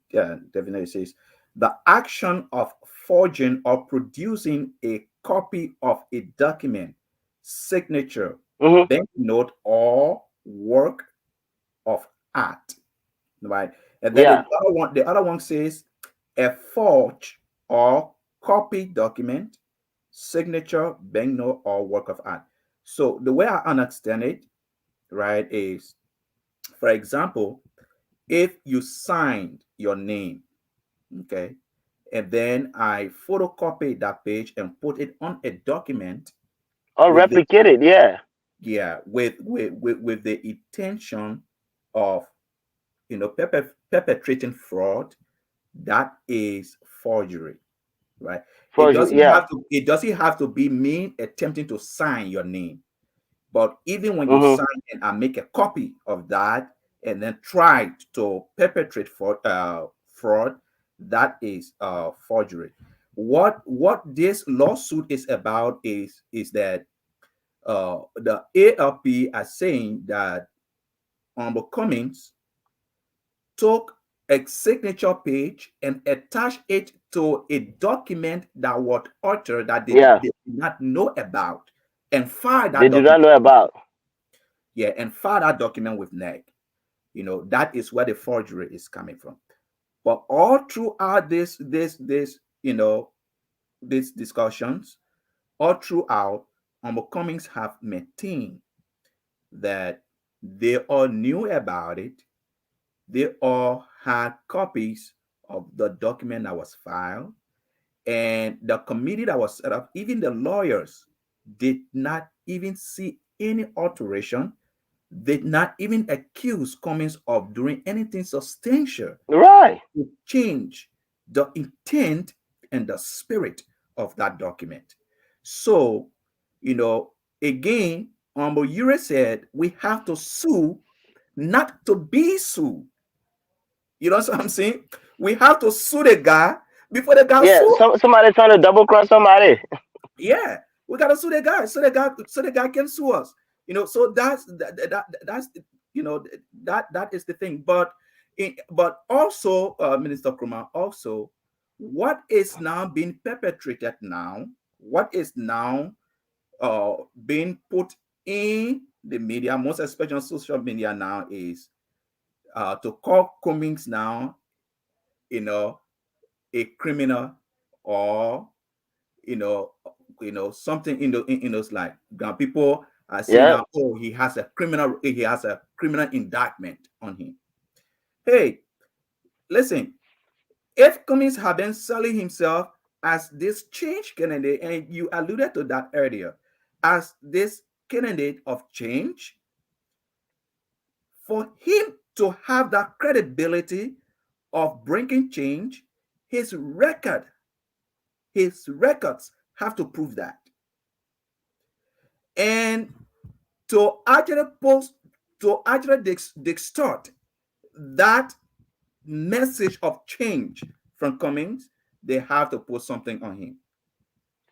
definitions says the action of forging or producing a copy of a document, signature, Hmm. banknote, or work of art, right? And then Yeah, the other one says a forged or copied document, signature, banknote, or work of art. So the way I understand it, right, is, for example, if you signed your name, okay, and then I photocopy that page and put it on a document or with the replicate it. Yeah, yeah with the intention of perpetrating fraud, that is forgery, right? It forgery. doesn't Yeah. have to it doesn't have to be me attempting to sign your name, but even when you Hmm. sign and make a copy of that and then try to perpetrate fraud, that is forgery. What this lawsuit is about is that the ALP are saying that Humble Cummings took a signature page and attached it to a document that was altered that Yeah. they did not know about, and filed They that do not document. know about. Yeah, and filed that document with NEG. That is where the forgery is coming from. But all throughout these discussions, all throughout, Cummings have maintained that they all knew about it. They all had copies of the document that was filed, And the committee that was set up, even the lawyers did not even see any alteration, did not even accuse Cummings of doing anything substantial Right. to change the intent and the spirit of that document. So, you know, again, Ure said we have to sue not to be sued. You know what I'm saying? We have to sue the guy before the guy Yeah. sue. Somebody trying to double cross somebody. Yeah, we gotta sue the guy so the guy can sue us. So that's that is the thing. But also, Minister Kruma, also, what is now being perpetrated now, what is now being put in the media, most especially on social media now, is to call Cummings now, you know, a criminal, or you know, something in those like people are saying Yeah. now, oh, he has a criminal indictment on him. Hey, listen, if Cummings had been selling himself as this change candidate, and you alluded to that earlier, as this candidate of change, for him to have that credibility of bringing change, his record, his records have to prove that. And to actually post, to actually distort that message of change from Cummings, they have to put something on him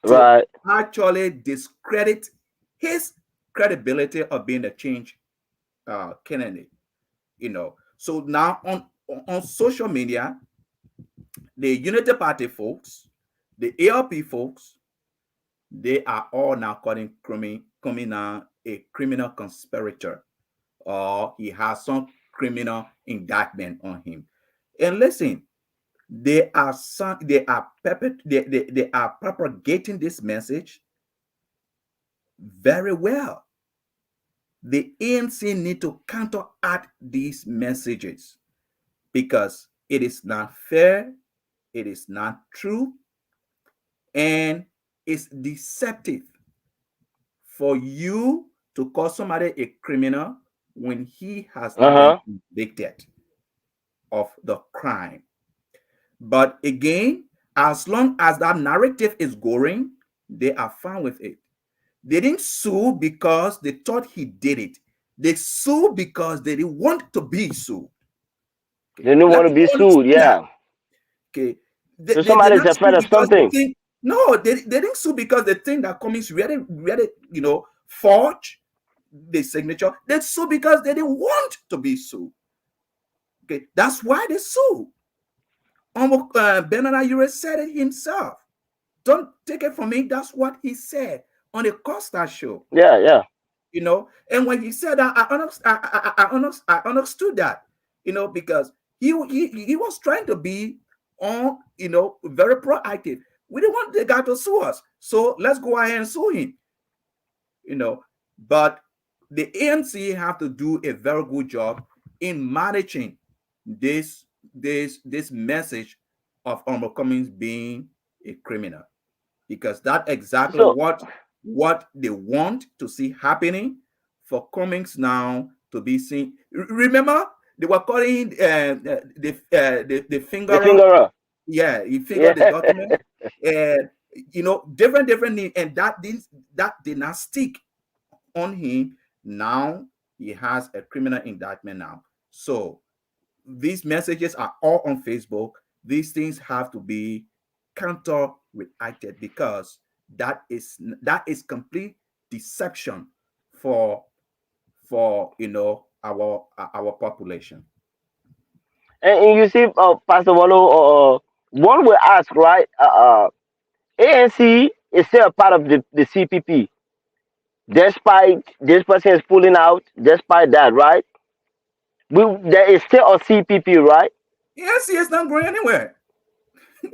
to Right. actually discredit his credibility of being a change candidate. So now on social media, the Unity Party folks, the ALP folks, they are all now calling Cummings now a criminal conspirator, or he has some criminal indictment on him. And listen, they are propagating this message very well. The ANC need to counteract these messages because it is not fair, it is not true, and it's deceptive for you to call somebody a criminal when he has Uh not been huh. convicted of the crime. But again, as long as that narrative is going, they are fine with it. They didn't sue because they thought he did it. They sue because they didn't want to be sued. Okay, They don't let want to be people sued. understand that. Yeah. Okay, So they did somebody's not afraid sue of because they something. think, no, they didn't sue because they think that Cummings really, forged the signature. They sue because they didn't want to be sued. Okay, that's why they sue. Bernard Ayure said it himself. Don't take it from me. That's what he said on the Costa show. Yeah. Yeah. And when he said that, I understood that, because he was trying to be on, very proactive. We didn't want the guy to sue us, so let's go ahead and sue him. you know but the ANC have to do a very good job in managing this message of Honorable Cummings being a criminal, because that's exactly So what they want to see happening for Cummings now to be seen. Remember, they were calling the the fingerer. fingerer. Yeah, he fingered the Yeah. document, and different, and that did not stick on him. Now he has a criminal indictment now. So these messages are all on Facebook. These things have to be counter reacted, because that is complete deception for our population. And you see, Pastor Wallo, one will ask, right? ANC is still a part of the CPP, despite this person is pulling out. Despite that, right? There is still a CPP, right? Yes, he is not going anywhere. You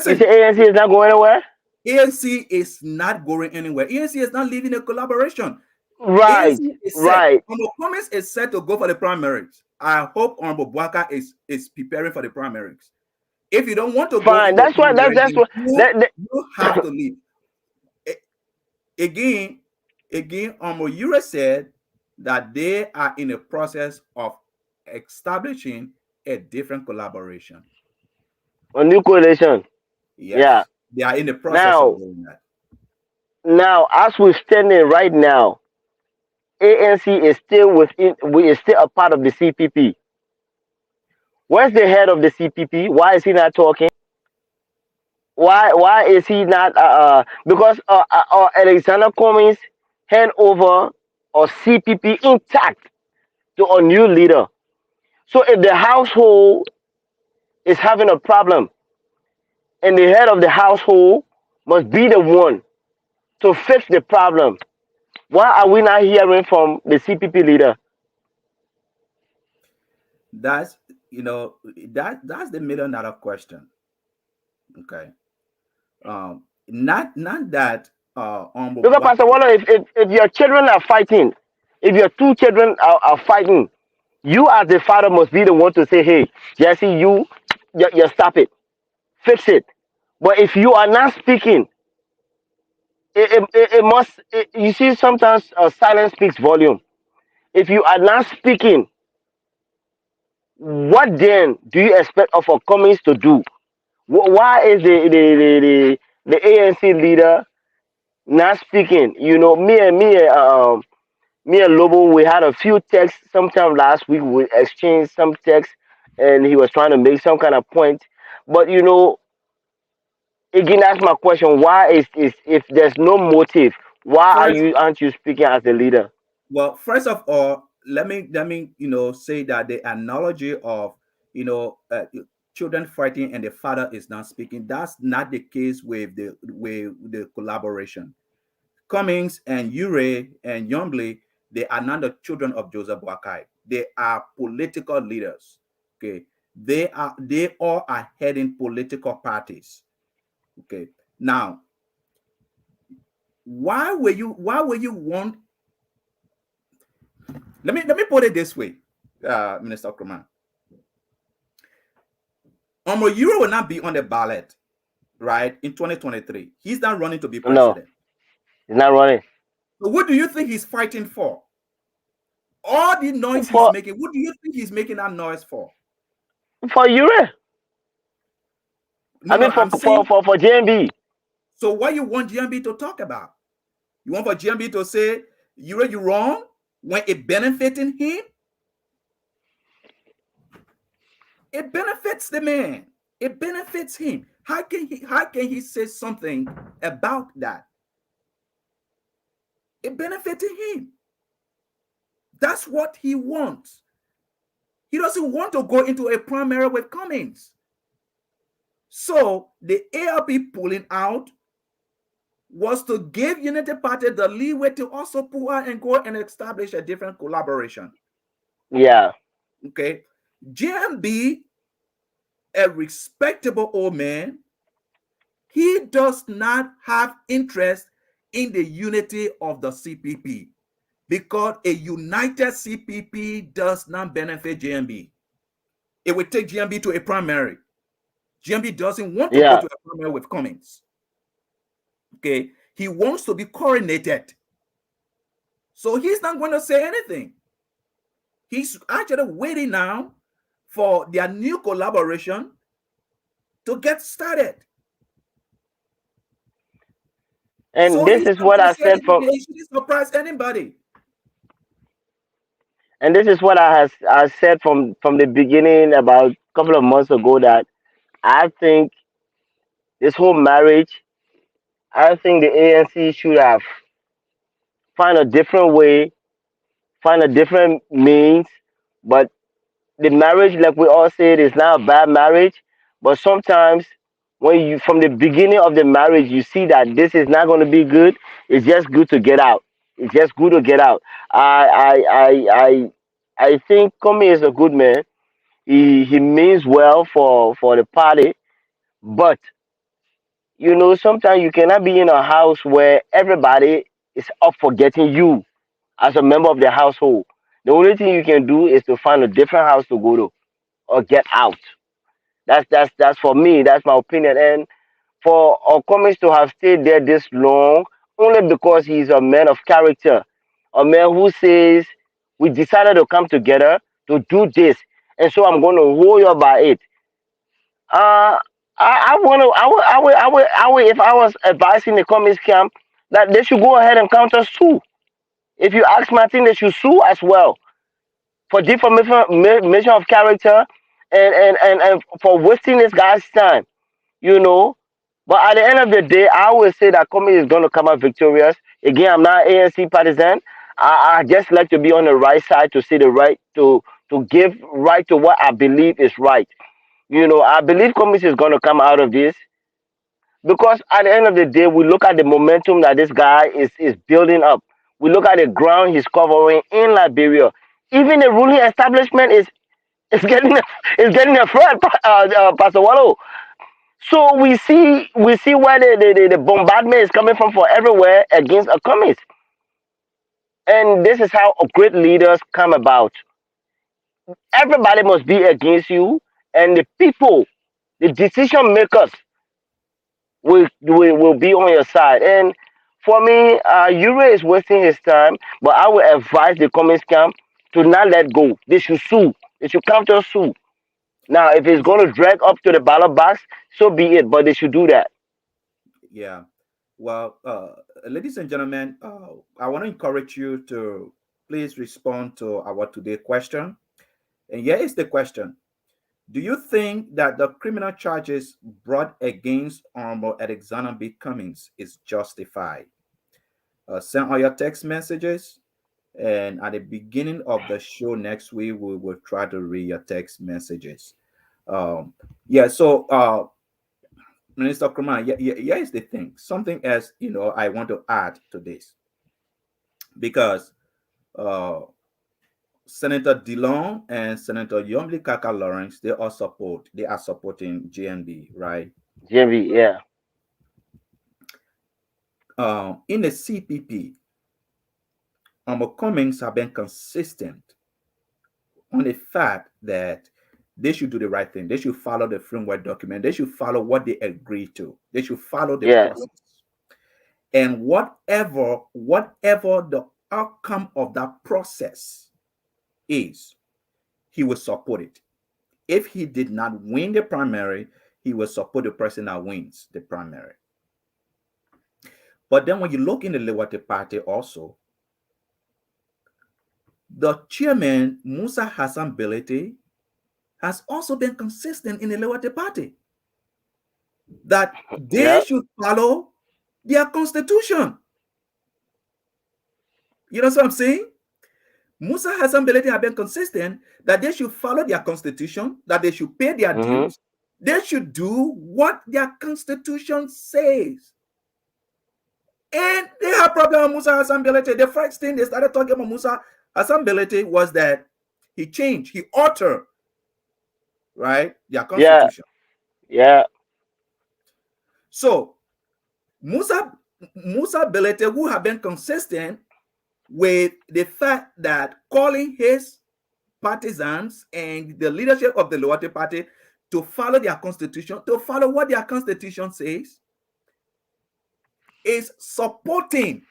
say Listen, ANC is not going anywhere. ANC is not going anywhere. ANC is not leaving a collaboration. Right, ANC is set. right. Honorable Promise is set to go for the primaries. I hope Honorable Bwaka is preparing for the primaries. If you don't want to go Fine. into a That's why. primary, That's then what. That, you have to leave. A- Again, Oyure said that they are in a process of establishing a different collaboration. a new coalition. Yeah. Yes, they are in the process of Now, doing that. as we're standing right now, ANC is still within. We is still a part of the CPP. Where's the head of the CPP? Why is he not talking? Why is he not? Because Alexander Cummings hand over or CPP intact to a new leader. So if the household is having a problem, and the head of the household must be the one to fix the problem, why are we not hearing from the CPP leader? That's that's the $1 million question. Okay, not that Because what Pastor Waller, if your children are fighting, if your two children are fighting, you as the father must be the one to say, hey, Jesse, you stop it, fix it. But if you are not speaking, it must, you see, sometimes silence speaks volume. If you are not speaking, what then do you expect of our Cummings to do? Why is the ANC leader not speaking? You know, me and Lobo, we had a few texts sometime last week. We exchanged some texts, and he was trying to make some kind of point. But again, that's my question. Why is if there's no motive, why first aren't you speaking as a leader? well, first of all, let me say that the analogy of you know uh, children fighting and the father is not speaking, that's not the case with the collaboration. Cummings and Ure and Youngbley, they are not the children of Joseph Boakai. They are political leaders. Okay, they all are heading political parties. Okay, now why were you want? Let me put it this way, Minister Okroman. Euro will not be on the ballot, right, in 2023. He's not running to be No, president. he's not running So what do you think he's fighting for? All the noise he's for making, what do you think he's making that noise for? Ure. No, I no, mean I'm saying, for JMB. so what you want GMB to talk about? You want for GMB to say, you wrong when it benefiting him? It benefits the man. It benefits him. How can he say something about that? It benefited him. That's what he wants. He doesn't want to go into a primary with Cummings. So the ALP pulling out was to give Unity Party the leeway to also pull out and go and establish a different collaboration. Yeah. Okay. JMB, a respectable old man, he does not have interest in the unity of the CPP because a united CPP does not benefit GMB. It would take GMB to a primary. GMB doesn't want to go Yeah. to a primary with Cummings. Okay, he wants to be coronated, so he's not going to say anything. He's actually waiting now for their new collaboration to get started. And So this he's is not what going to I say said anything. from He shouldn't surprise anybody. and this is what I said from the beginning about a couple of months ago that I think this whole marriage, I think the ANC should have find a different way, find a different means. But the marriage, like we all said, is not a bad marriage. But sometimes when you from the beginning of the marriage you see that this is not going to be good, it's just good to get out. It's just good to get out. I think Comey is a good man. He means well for the party, but sometimes you cannot be in a house where everybody is up for getting you as a member of the household. The only thing you can do is to find a different house to go to or get out. That's for me. That's my opinion. And for Cummings to have stayed there this long, only because he's a man of character, a man who says we decided to come together to do this, and so I'm going to hold you by it. Uh, I want to. If I was advising the Cummings camp that they should go ahead and counter sue. If you ask me, I think they should sue as well for defamation of character and for wasting this guy's time. You know, but at the end of the day, I always say that Comey is going to come out victorious. Again, I'm not ANC partisan. I just like to be on the right side to see the right to give right to what I believe is right. You know, I believe Comey is going to come out of this because at the end of the day, we look at the momentum that this guy is building up. We look at the ground he's covering in Liberia. Even the ruling establishment is getting is getting afraid, Pastor Wallow. So we see where the bombardment is coming from everywhere against a communist. And this is how great leaders come about. Everybody must be against you, and the people, the decision makers, will be on your side. And for me, Ure is wasting his time, but I will advise the communist camp to not let go. They should sue. They should counter sue. Now, if it's Yeah, going to drag up to the ballot box, so be it. But they should do that. yeah. Well, ladies and gentlemen, I want to encourage you to please respond to our today question. And here is the question: do you think that the criminal charges brought against Honorable Alexander B. Cummings is justified? Send all your text messages, and at the beginning of the show next week, we will try to read your text messages. Um, yeah, so Minister Kraman, yeah, is the thing. Something else, I want to add to this because uh, Senator Dillon and Senator Yomli Kaka Lawrence, they are supporting GNB, right? JV, yeah, In the CPP, Cummings have been consistent on the fact that they should do the right thing. They should follow the framework document. They should follow what they agree to. They should follow the yeah, process. And whatever the outcome of that process is, he will support it. If he did not win the primary, he will support the person that wins the primary. But then when you look in the Liberty Party also, the chairman, Musa Hassan Belete, has also been consistent in the Liberty Party that they yeah, should follow their constitution. You know what I'm saying? Musa Hassan Belete have been consistent that they should follow their constitution, that they should pay their mm-hmm, dues. They should do what their constitution says. And they have problem with Musa Hassan Belete. The first thing they started talking about Musa Hassan Belete was that he changed, he altered, right, their yeah, constitution. yeah, So Musa Musa Belete, who have been consistent with the fact that calling his partisans and the leadership of the Loyalty Party to follow their constitution, to follow what their constitution says, is supporting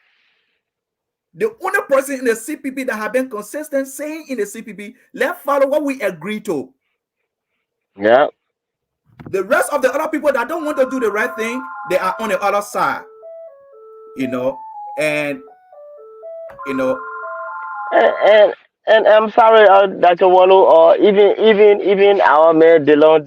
the only person in the CPP that have been consistent saying in the CPP, let's follow what we agree to. yeah. The rest of the other people that don't want to do the right thing, they are on the other side, you know, and you know, And I'm sorry, Dr. Wallo, or even our man Delon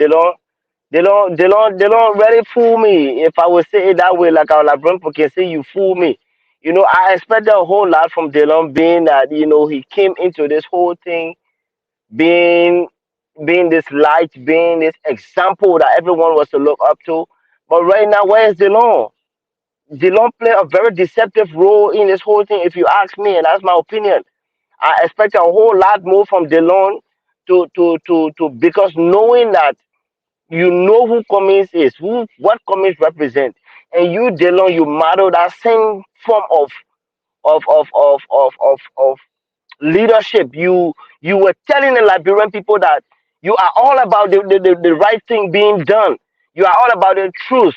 really fool me. If I would say it that way, like our Labron can say, you fool me. You know, I expected a whole lot from Delon, being that he came into this whole thing being being this light, being this example that everyone was to look up to. But right now, where is Delon? Delon play a very deceptive role in this whole thing, if you ask me, and that's my opinion. I expect a whole lot more from Delon to because knowing that who Cummings is, what Cummings represent, and you Delon, you model that same form of leadership. You were telling the Liberian people that You are all about the right thing being done. You are all about the truth.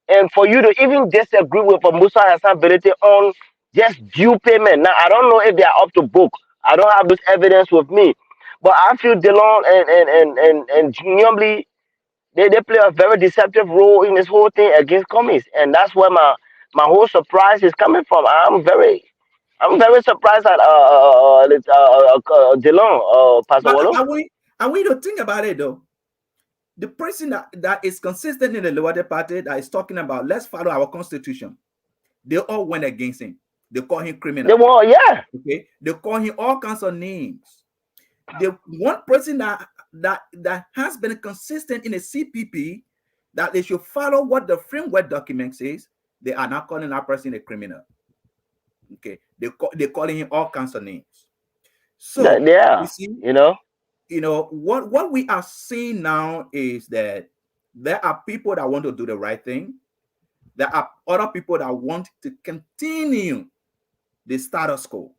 And for you to even disagree with a Musa Hassan ability on just due payment. Now I don't know if they are up to book. I don't have this evidence with me. But I feel Delon and Nyomli, they play a very deceptive role in this whole thing against commies. And that's where my whole surprise is coming from. I'm very surprised at Delon, Pastor But Wallo. are we to think about it though? The person that is consistent in the Lower Party that is talking about let's follow our constitution, they all went against him. They call him They criminal. want, yeah, Okay, they call him all kinds of names. The one person that has been consistent in the CPP that they should follow what the framework document says, they are not calling that person a criminal. Okay, they're calling him all kinds of names. So they you are, see, you know. what we are seeing now is that there are people that want to do the right thing. There are other people that want to continue the status quo.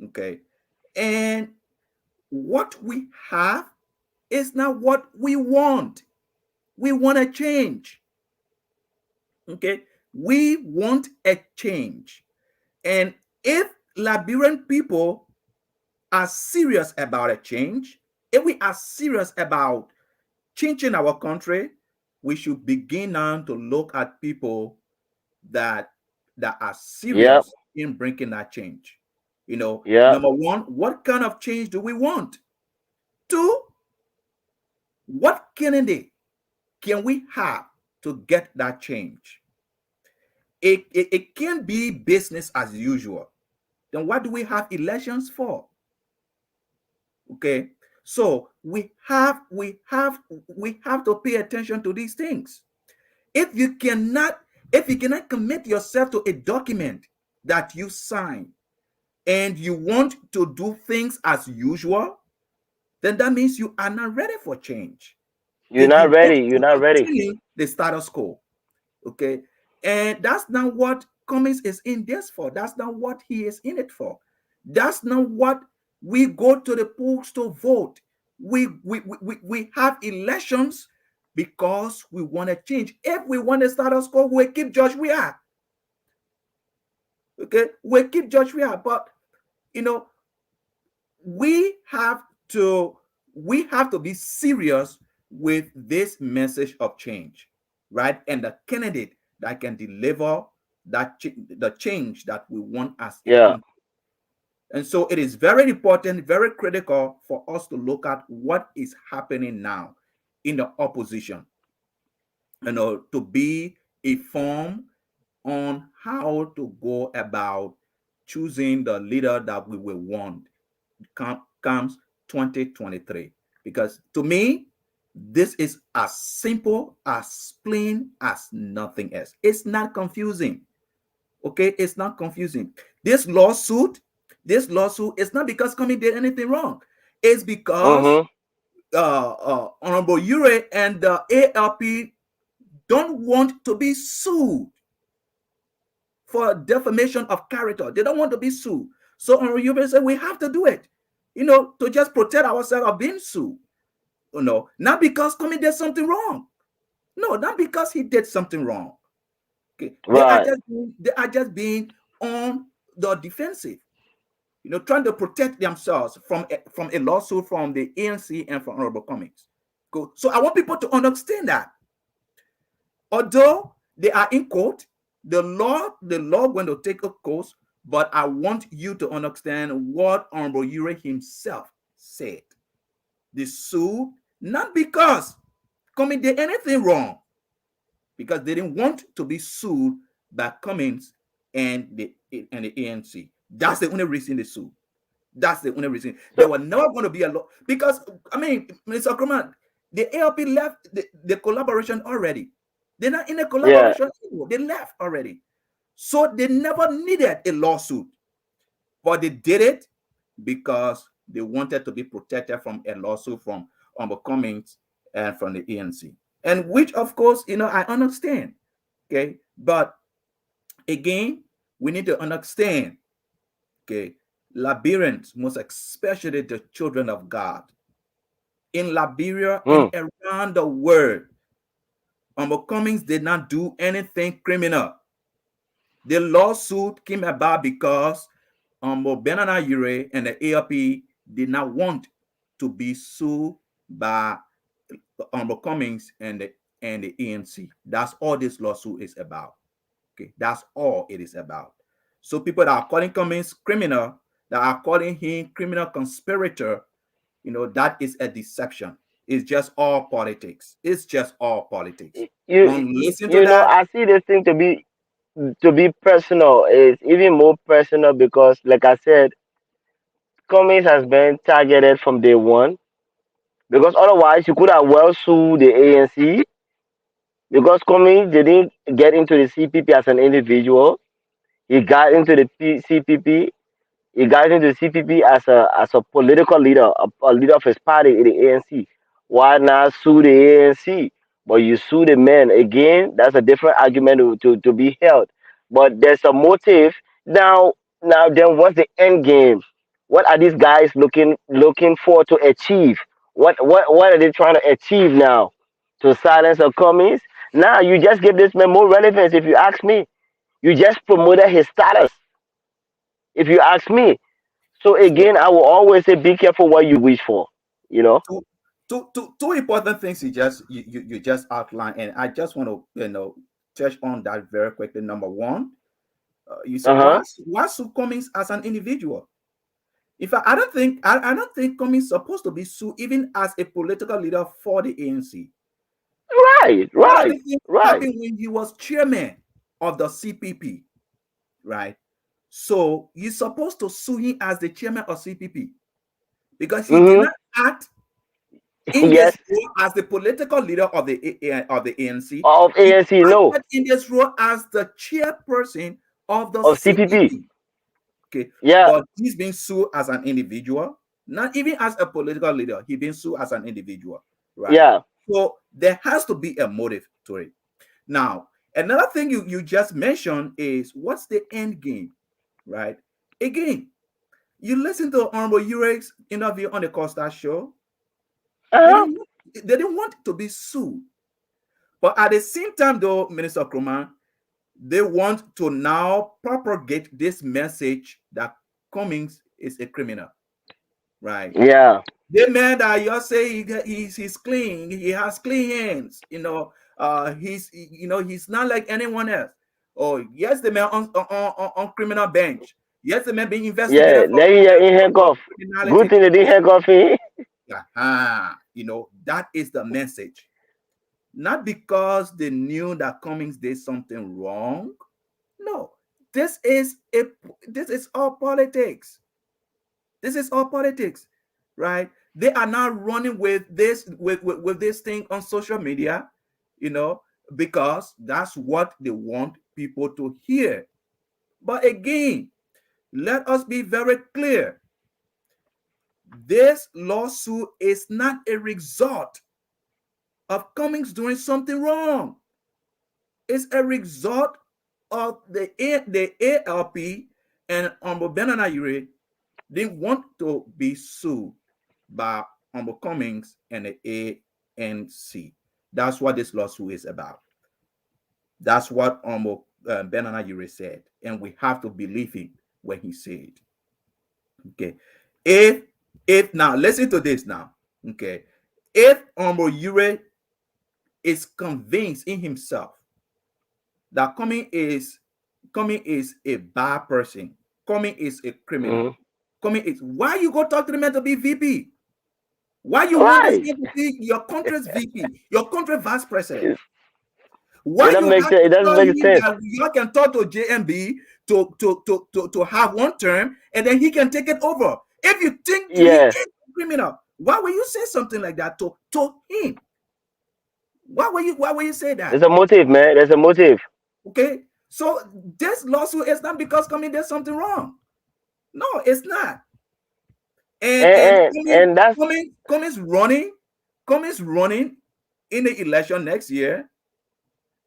Okay, and what we have is not what we want. We want a change. Okay, we want a change. And if Liberian people are serious about a change, if we are serious about changing our country, we should begin now to look at people that are Yep, serious in bringing that change. yep. Number one, what kind of change do we want? Two, what candidate can we have to get that change? It can't be business as usual. Then what do we have elections for? Okay, so we have to pay attention to these things. If you cannot if you cannot commit yourself to a document that you sign and you want to do things as usual, then that means you are not ready for change. You're If not you want ready. You're to not ready. continue the status quo, okay, and that's not what Cummings is in this for. That's not what he is in it for. That's not what we go to the polls to vote. We have elections because we want to change. If we want the status quo, we keep George we are. Okay, we keep George we are. But you know, we have to we have to be serious with this message of change, right? And the candidate that can deliver the change that we want as a Yeah, country. And so it is very important, very critical for us to look at what is happening now in the opposition, to be informed on how to go about choosing the leader that we will want comes 2023. Because to me, this is as simple, as plain as nothing else. It's not confusing. Okay, it's not confusing. This lawsuit is not because Comey did anything wrong. It's because mm-hmm. Honorable Ure and the ALP don't want to be sued for defamation of character. They don't want to be sued. So Honorable Ure said we have to do it, to just protect ourselves of being sued. Not because Comey did something wrong. No, not because he did something wrong. Okay, Right. they are just being on the defensive. Trying to protect themselves from a lawsuit from the ANC and from Honorable Cummings. Cool. So I want people to understand that although they are in court, the law going to take a course, but I want you to understand what Honorable Ure himself said. They sued not because Cummings did anything wrong, because they didn't want to be sued by Cummings and the ANC. That's the only reason they sued. That's the only reason. There So were never going to be a law because Mr. Ackerman, the ALP left the collaboration already. They're not in a yeah, collaboration anymore. They left already. So they never needed a lawsuit. But they did it because they wanted to be protected from a lawsuit from Cummings and from the ANC. And which of course, I understand. Okay. But again, we need to understand, okay, Liberians, most especially the children of God, in Liberia and Mm. around the world. Cummings did not do anything criminal. The lawsuit came about because Benana Ure and the ALP did not want to be sued by Cummings and the ANC. That's all this lawsuit is about. Okay, that's all it is about. So people that are calling Cummings criminal, that are calling him criminal conspirator, that is a deception. It's just all politics. It's just all politics. You Don't listen to you know, that. I see this thing to be personal. It's even more personal because, like I said, Cummings has been targeted from day one. Because otherwise, you could have well sued the ANC because Cummings didn't get into the CPP as an individual. He got into the CPP. He got into the CPP as a political leader, a leader of his party in the ANC. Why not sue the ANC? But you sue the man again. That's a different argument to be held. But there's a motive now. Now then, what's the end game? What are these guys looking for to achieve? What are they trying to achieve now? To silence the commies? Now you just give this man more relevance. If you ask me, you just promoted his status. If you ask me, so So again, I will always say, be careful what you wish for. You know. two important things you just outlined, and I just want to touch on that very quickly. Number one, you say Uh huh. why sue Cummings as an individual? In fact, I don't think Cummings is supposed to be sued even as a political leader for the ANC. Right. All of Right. the things Right. happened when he was chairman of the CPP, right? So you're supposed to sue him as the chairman of CPP because he did Mm-hmm. not act in Yes. this role as the political leader of the ANC. Of He ANC, no. acted in this role as the chairperson of the Of CPP. CPP. Okay, Yeah. but he's being sued as an individual, not even as a political leader. He's being sued as an individual, right? Yeah. So there has to be a motive to it. Now, another thing you just mentioned is what's the end game, right? Again, you listen to Honorable Urex interview on the Costa show. Uh They huh. didn't they didn't want to be sued, but at the same time, though, Minister Kroma, they want to now propagate this message that Cummings is a criminal, right? Yeah. The man that you say he's clean, he has clean hands, he's not like anyone else. Oh, yes, the man on criminal bench. Yes, the man being Yeah. investigated for, Then you're in for handcuff. Good criminality. thing they didn't Yes, handcuff him. that is the message. Not because they knew that Cummings did something wrong. No, this is a this is all politics. This is all politics, right? They are now running with with this thing on social media, you know, because that's what they want people to hear. But again, let us be very clear. This lawsuit is not a result of Cummings doing something wrong. It's a result of the ALP and Banana Ure didn't want to be sued by Cummings and the ANC. That's what this lawsuit is about. That's what Banana Ure said, and we have to believe him when he said. Okay, if if now listen to this now. Okay, if Ure is convinced in himself that Coming is a bad person. Coming is a criminal. Mm-hmm. Coming is why you go talk to the man to be VP? Why you want this Right. man to be your country's VP, your country vice president? It, Why you have it to doesn't tell make him sense. that you can talk to JMB to have one term and then he can take it over? If you think he Yeah. is a criminal, why will you say something like that to him? Why will you say There's that? a motive, man. There's a motive. Okay, so this lawsuit is not because Coming did something wrong. No, it's not. And And that's Cummings running in the election next year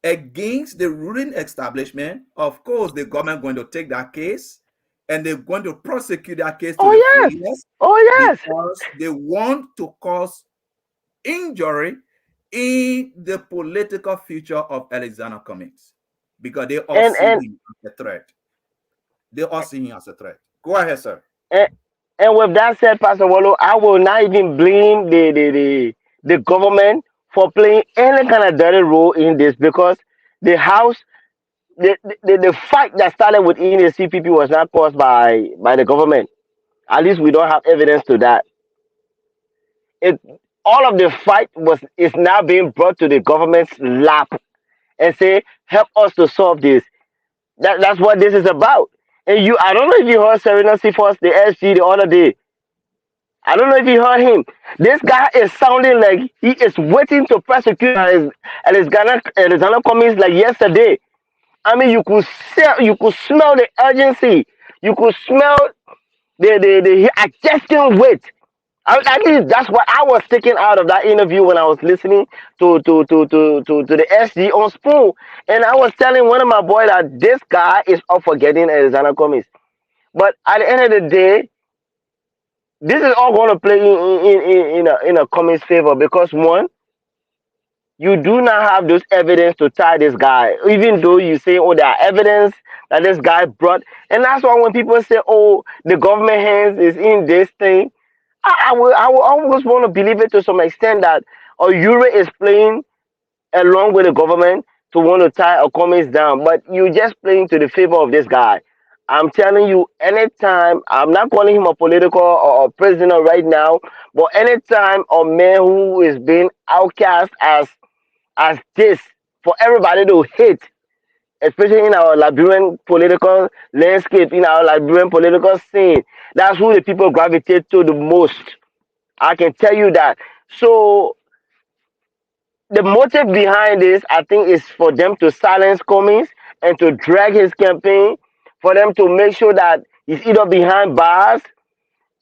against the ruling establishment. Of course, the government going to take that case and they're going to prosecute that case to oh the yes. fullest Oh yes. because they want to cause. injury in the political future of Alexander Cummings because they all and see and him as a threat. They all see him as a threat. Go ahead, sir. and, and with that said, Pastor Wallo, I will not even blame the government for playing any kind of dirty role in this, because the house, the fight that started within the CPP was not caused by the government. At least we don't have evidence to that. It All of the fight was is now being brought to the government's lap and say, help us to solve this. That's what this is about. And I don't know if you heard Serena Sifos, the SG, the other day. I don't know if you heard him. This guy is sounding like he is waiting to prosecute Alexander Cummings like yesterday. I mean, you could smell the urgency. You could smell the I just can't wait. At least that's what I was taking out of that interview when I was listening to the SG on Spoon. And I was telling one of my boys that this guy is up for getting Alexander Cummings. But at the end of the day, this is all going to play in a Cummings' favor, because one, you do not have those evidence to tie this guy, even though you say, oh, there are evidence that this guy brought. And that's why when people say, oh, the government hands is in this thing, I will always want to believe it to some extent that Euro is playing along with the government to want to tie a comments down, but you just playing to the favor of this guy. I'm telling you, anytime, I'm not calling him a political or prisoner right now, but anytime a man who is being outcast as this for everybody to hate, especially in our Liberian political landscape, in our Liberian political scene, that's who the people gravitate to the most. I can tell you that. So the motive behind this, I think, is for them to silence Cummings and to drag his campaign, for them to make sure that he's either behind bars,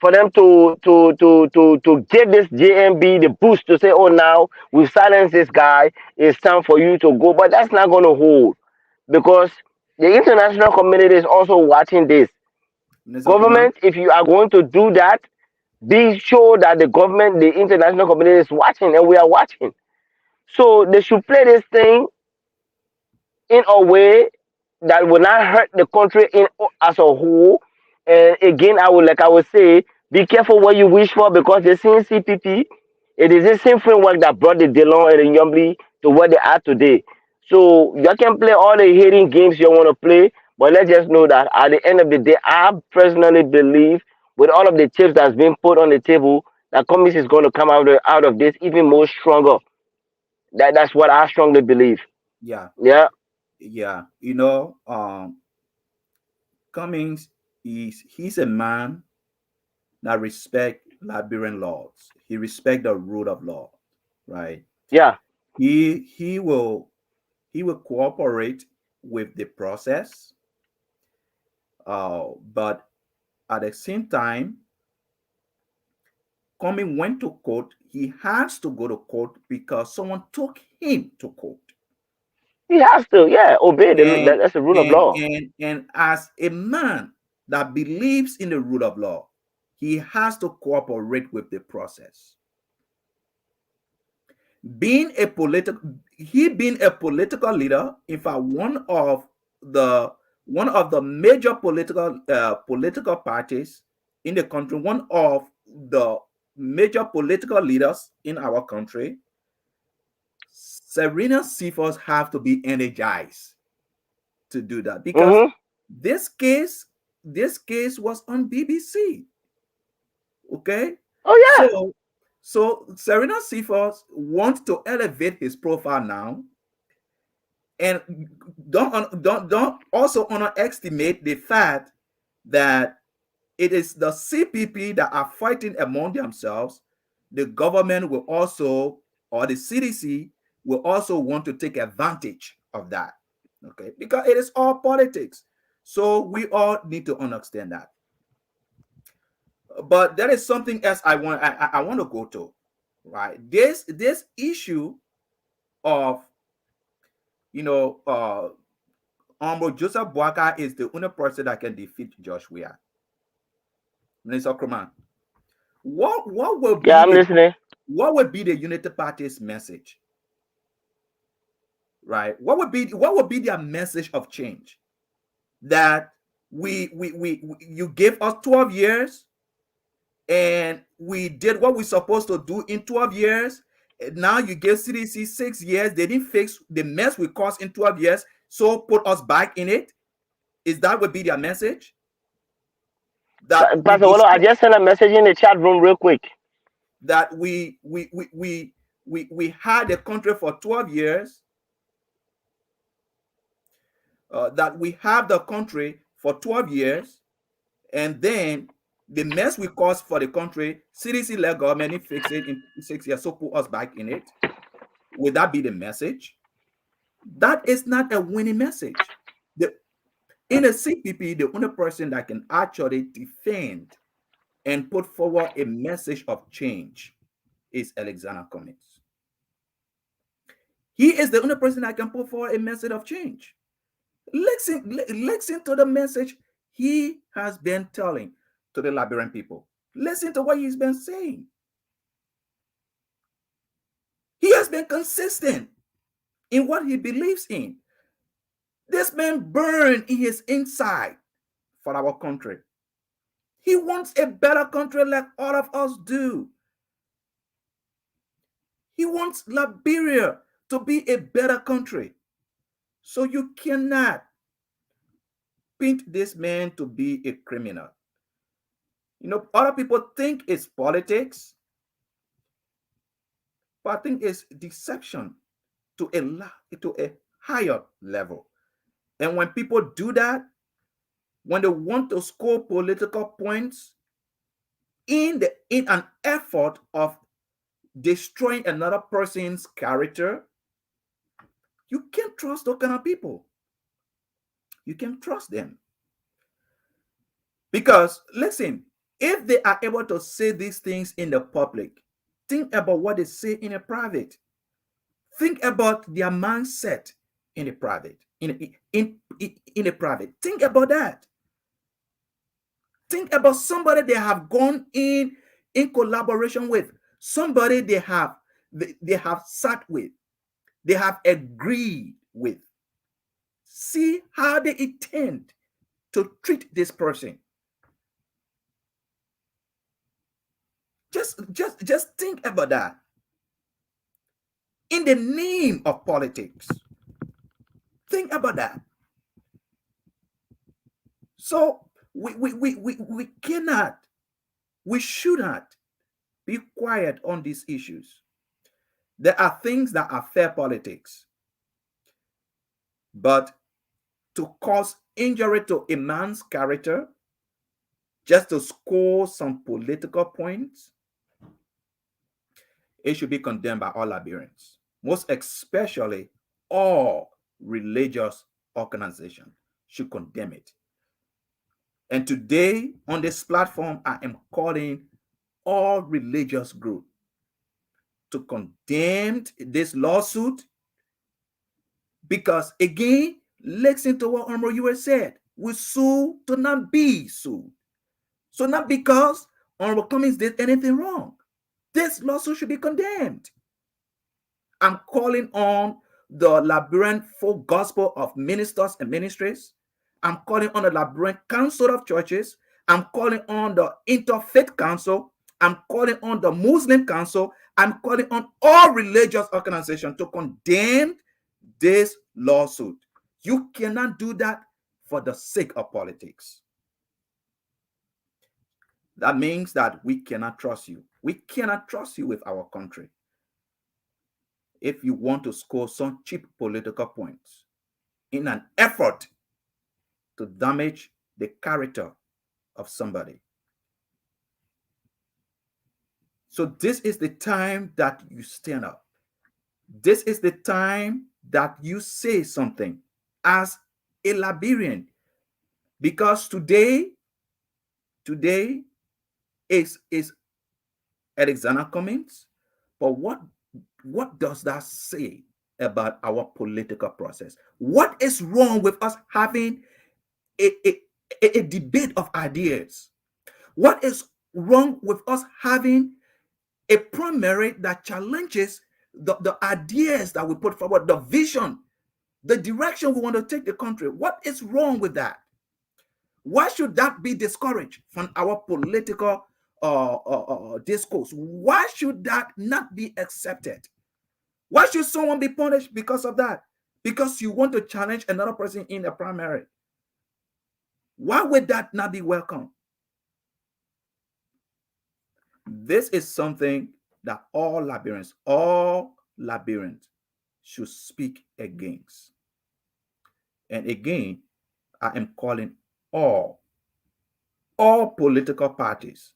for them to give this JMB the boost to say, oh, now we've silenced this guy, it's time for you to go. But that's not going to hold, because the international community is also watching this. Mr. Kuman, Government, if you are going to do that, be sure that the government, the international community is watching, and we are watching. So they should play this thing in a way that will not hurt the country in as a whole. And again, I would say, be careful what you wish for, because the same CPP, it is the same framework that brought the Delon and the Yombly to what they are today. So you can play all the hating games you want to play, but let's just know that at the end of the day, I personally believe, with all of the chips that's been put on the table, that Commies is going to come out of this even more stronger. That's what I strongly believe. yeah, Yeah, yeah. Cummings he's a man that respect Liberian laws. He respect the rule of law, right? yeah. He will cooperate with the process, but at the same time, Cummings went to court. He has to go to court because someone took him to court. He has to, yeah, obey And that's the rule of law. as a man that believes in the rule of law, he has to cooperate with the process. Being a political he being a political leader, in fact, the one of the major political parties in the country, one of the major political leaders in our country, Serena Cephas have to be energized to do that because Mm-hmm. this case this case was on BBC. Okay, Oh yeah. so Serena Cephas wants to elevate his profile now, and don't also underestimate the fact that it is the CPP that are fighting among themselves. The government will also, or the CDC will also want to take advantage of that. Okay, because it is all politics. So we all need to understand that. But there is something else I want to go to, right? This issue of you know Joseph Boaka is the only person that can defeat Josh Weah. Minister Croman, what will Yeah, be I'm listening. what would be the Unity Party's message? Right? What would be their message of change? That you gave us 12 years and we did what we're supposed to do in 12 years. Now you gave CDC 6 years. They didn't fix the mess we caused in 12 years, so put us back in it. Is that would be their message? That we Pastor Wolo, I destroy, just sent a message in the chat room real quick. that we had a country for 12 years, that we have the country for 12 years, and then the mess we caused for the country, CDC let government fix it in 6 years, so put us back in it. Would that be the message? That is not a winning message. The, in a CPP, the only person that can actually defend and put forward a message of change is Alexander Cummings. He is the only person that can put forward a message of change. Listen to the message he has been telling to the Liberian people. Listen to what he's been saying. He has been consistent in what he believes in. This man burned in his inside for our country. He wants a better country like all of us do. He wants Liberia to be a better country. So you cannot paint this man to be a criminal. Other people think it's politics, but I think it's deception to a higher level. And when people do that, when they want to score political points in an effort of destroying another person's character, you can't trust those kind of people. You can't trust them. Because listen, if they are able to say these things in the public, think about what they say in a private. Think about their mindset in the private. In a private. Think about that. Think about somebody they have gone in collaboration with, somebody they have sat with, they have agreed with. See how they intend to treat this person. Just think about that. In the name of politics. Think about that. So we cannot, we should not be quiet on these issues. There are things that are fair politics, but to cause injury to a man's character just to score some political points, it should be condemned by all Liberians, most especially all religious organizations should condemn it. And today on this platform, I am calling all religious groups to condemn this lawsuit, because again, listen to what Honorable U.S. said. We sue to not be sued. So not because Honorable Cummings did anything wrong. This lawsuit should be condemned. I'm calling on the Liberian Full Gospel of Ministers and Ministries. I'm calling on the Liberian Council of Churches. I'm calling on the Interfaith Council. I'm calling on the Muslim Council. I'm calling on all religious organizations to condemn this lawsuit. You cannot do that for the sake of politics. That means that we cannot trust you. We cannot trust you with our country if you want to score some cheap political points in an effort to damage the character of somebody. So this is the time that you stand up. This is the time that you say something as a Liberian, because today is Alexander Cummings. But what does that say about our political process? What is wrong with us having a debate of ideas? What is wrong with us having A primary that challenges the ideas that we put forward, the vision, the direction we want to take the country. What is wrong with that? Why should that be discouraged from our political discourse? Why should that not be accepted? Why should someone be punished because of that? Because you want to challenge another person in a primary. Why would that not be welcome? This is something that all Liberians should speak against. And again, I am calling all, all political parties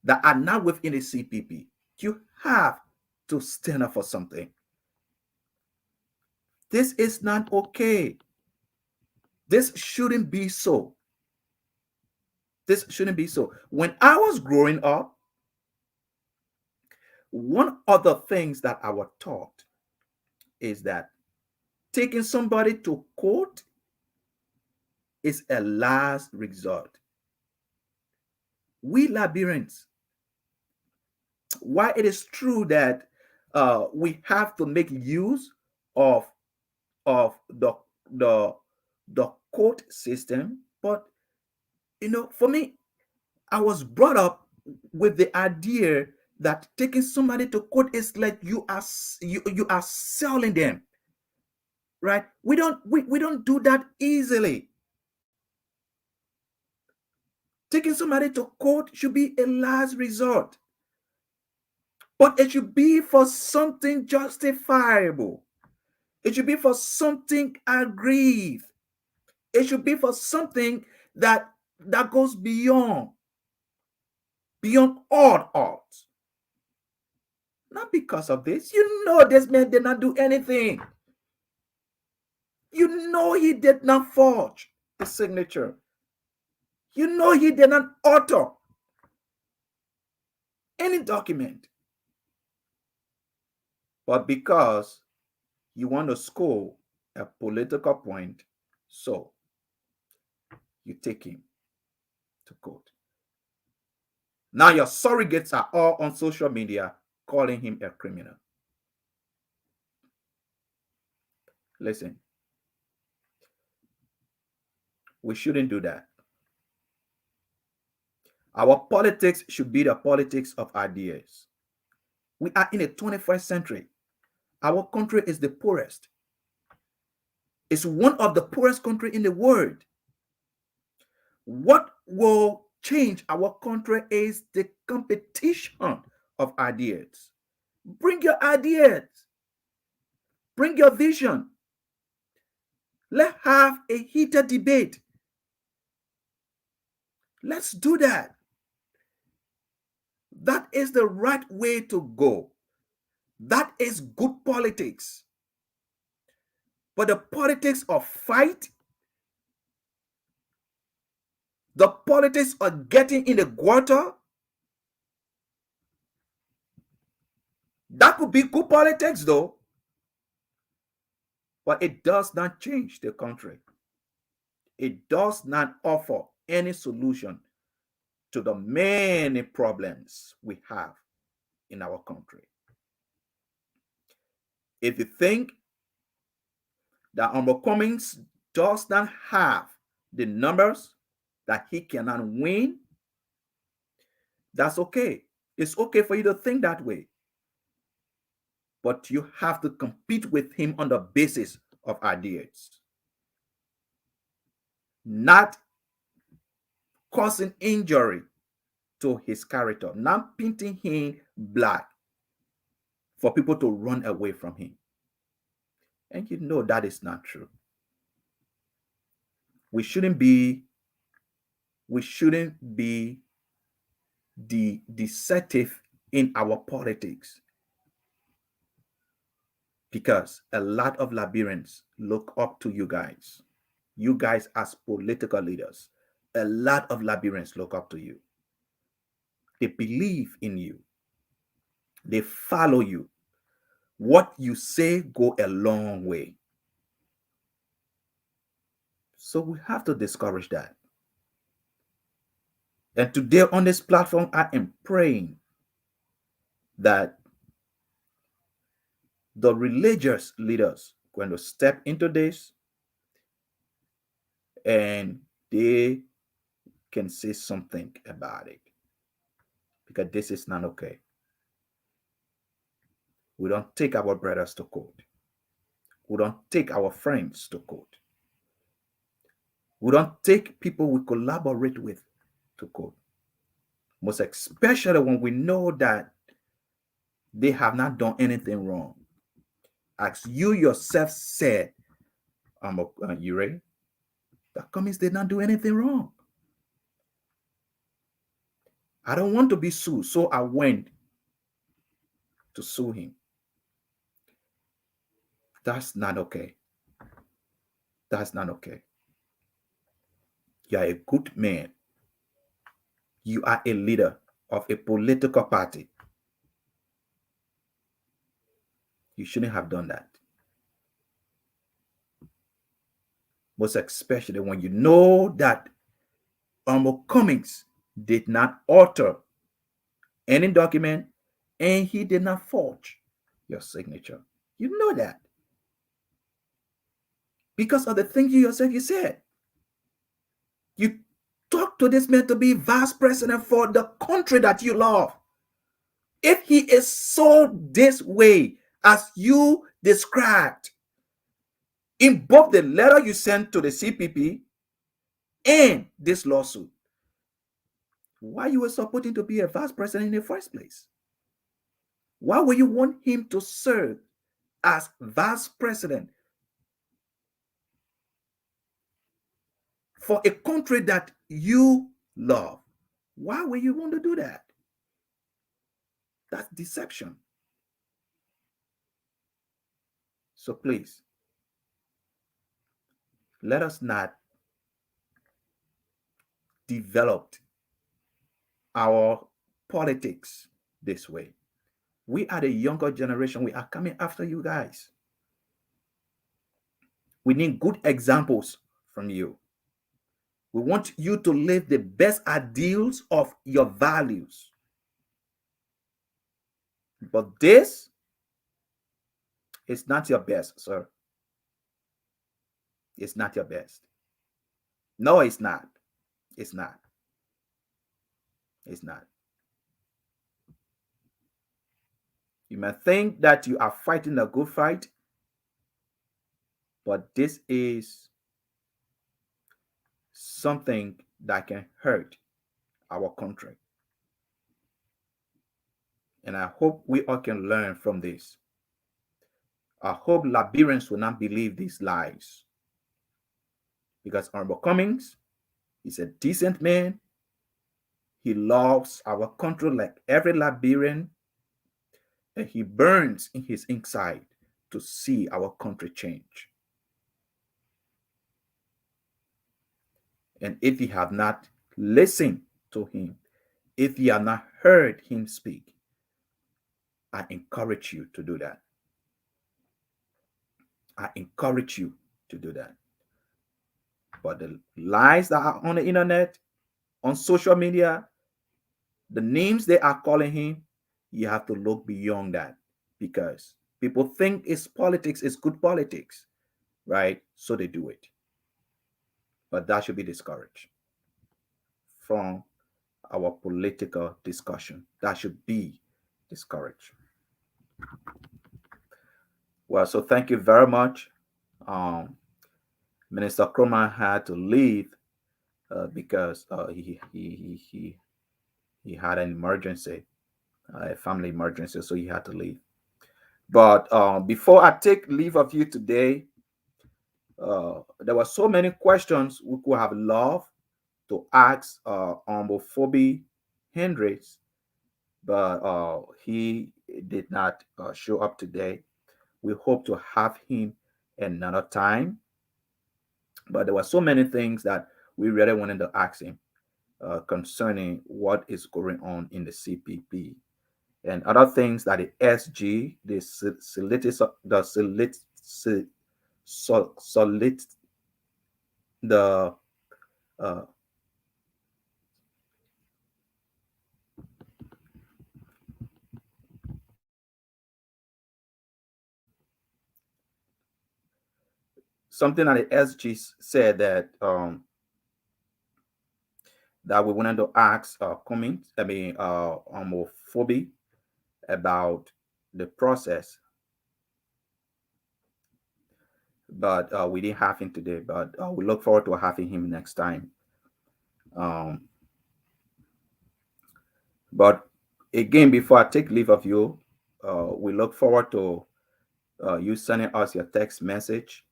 that are not within the CPP, you have to stand up for something. This is not okay. This shouldn't be so. This shouldn't be so. When I was growing up, one of the things that I was taught is that taking somebody to court is a last resort. We Liberians, while it is true that we have to make use of of the the court system, but for me, I was brought up with the idea that taking somebody to court is like you are selling them, right? We don't do that easily. Taking somebody to court should be a last resort, but it should be for something justifiable. It should be for something aggrieved. It should be for something that goes beyond all odds. Not because of this. This man did not do anything. He did not forge the signature. He did not author any document. But because you want to score a political point, so you take him to court. Now your surrogates are all on social media calling him a criminal. Listen, we shouldn't do that. Our politics should be the politics of ideas. We are in the 21st century. Our country is the poorest. It's one of the poorest countries in the world. What will change our country is the competition of ideas. Bring your ideas. Bring your vision. Let's have a heated debate. Let's do that. That is the right way to go. That is good politics. But the politics of fight, the politics of getting in the gutter, that could be good politics though. But it does not change the country. It does not offer any solution to the many problems we have in our country. If you think that Honorable Cummings does not have the numbers that he cannot win, that's okay. It's okay for you to think that way. But you have to compete with him on the basis of ideas, not causing injury to his character, not painting him black for people to run away from him. And that is not true. We shouldn't be the deceptive in our politics, because a lot of Liberians look up to you guys. You guys as political leaders, a lot of Liberians look up to you. They believe in you. They follow you. What you say go a long way. So we have to discourage that. And today on this platform, I am praying that the religious leaders going to step into this and they can say something about it because this is not okay. We don't take our brothers to court. We don't take our friends to court. We don't take people we collaborate with to court. Most especially when we know that they have not done anything wrong. As you yourself said, Ure, that Cummings did not do anything wrong. I don't want to be sued, so I went to sue him. That's not okay. That's not okay. You are a good man. You are a leader of a political party. You shouldn't have done that. Most especially when you know that Cummings did not alter any document and he did not forge your signature. You know that because of the things you yourself you said. You talk to this man to be vice president for the country that you love. If he is so this way as you described in both the letter you sent to the CPP and this lawsuit, why you were supporting to be a vice president in the first place? Why would you want him to serve as vice president for a country that you love? Why would you want to do that? That's deception. So please, let us not develop our politics this way. We are the younger generation. We are coming after you guys. We need good examples from you. We want you to live the best ideals of your values. But this is not your best, sir. It's not your best. No, it's not. It's not. It's not. You may think that you are fighting a good fight, but this is something that can hurt our country. And I hope we all can learn from this. I hope Liberians will not believe these lies. Because Honorable Cummings is a decent man. He loves our country like every Liberian. And he burns in his inside to see our country change. And if you have not listened to him, if you have not heard him speak, I encourage you to do that. I encourage you to do that. But the lies that are on the internet, on social media, the names they are calling him, you have to look beyond that because people think it's politics, it's good politics, right? So they do it. But that should be discouraged from our political discussion. That should be discouraged. Well, so thank you very much. Um, Minister Kroma had to leave because he had an emergency, a family emergency, so he had to leave. But before I take leave of you today, there were so many questions we could have loved to ask homophobia Hendricks, but he did not show up today. We hope to have him another time. But there were so many things that we really wanted to ask him concerning what is going on in the CPP and other things that the SG, the solid, the uh, something that the SG said that we wanted to ask comment, homophobia about the process, but we didn't have him today. But we look forward to having him next time. Um, but again, before I take leave of you, we look forward to you sending us your text message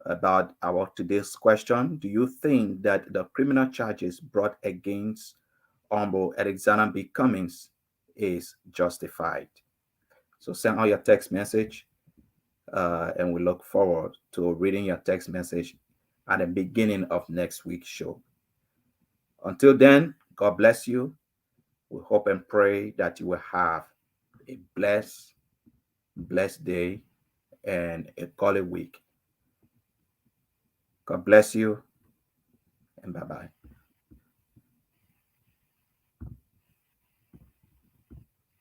about our today's question. Do you think that the criminal charges brought against Humble Alexander B. Cummings is justified? So send out your text message, and we look forward to reading your text message at the beginning of next week's show. Until then, God bless you. We hope and pray that you will have a blessed day and a godly week. God bless you, and bye bye.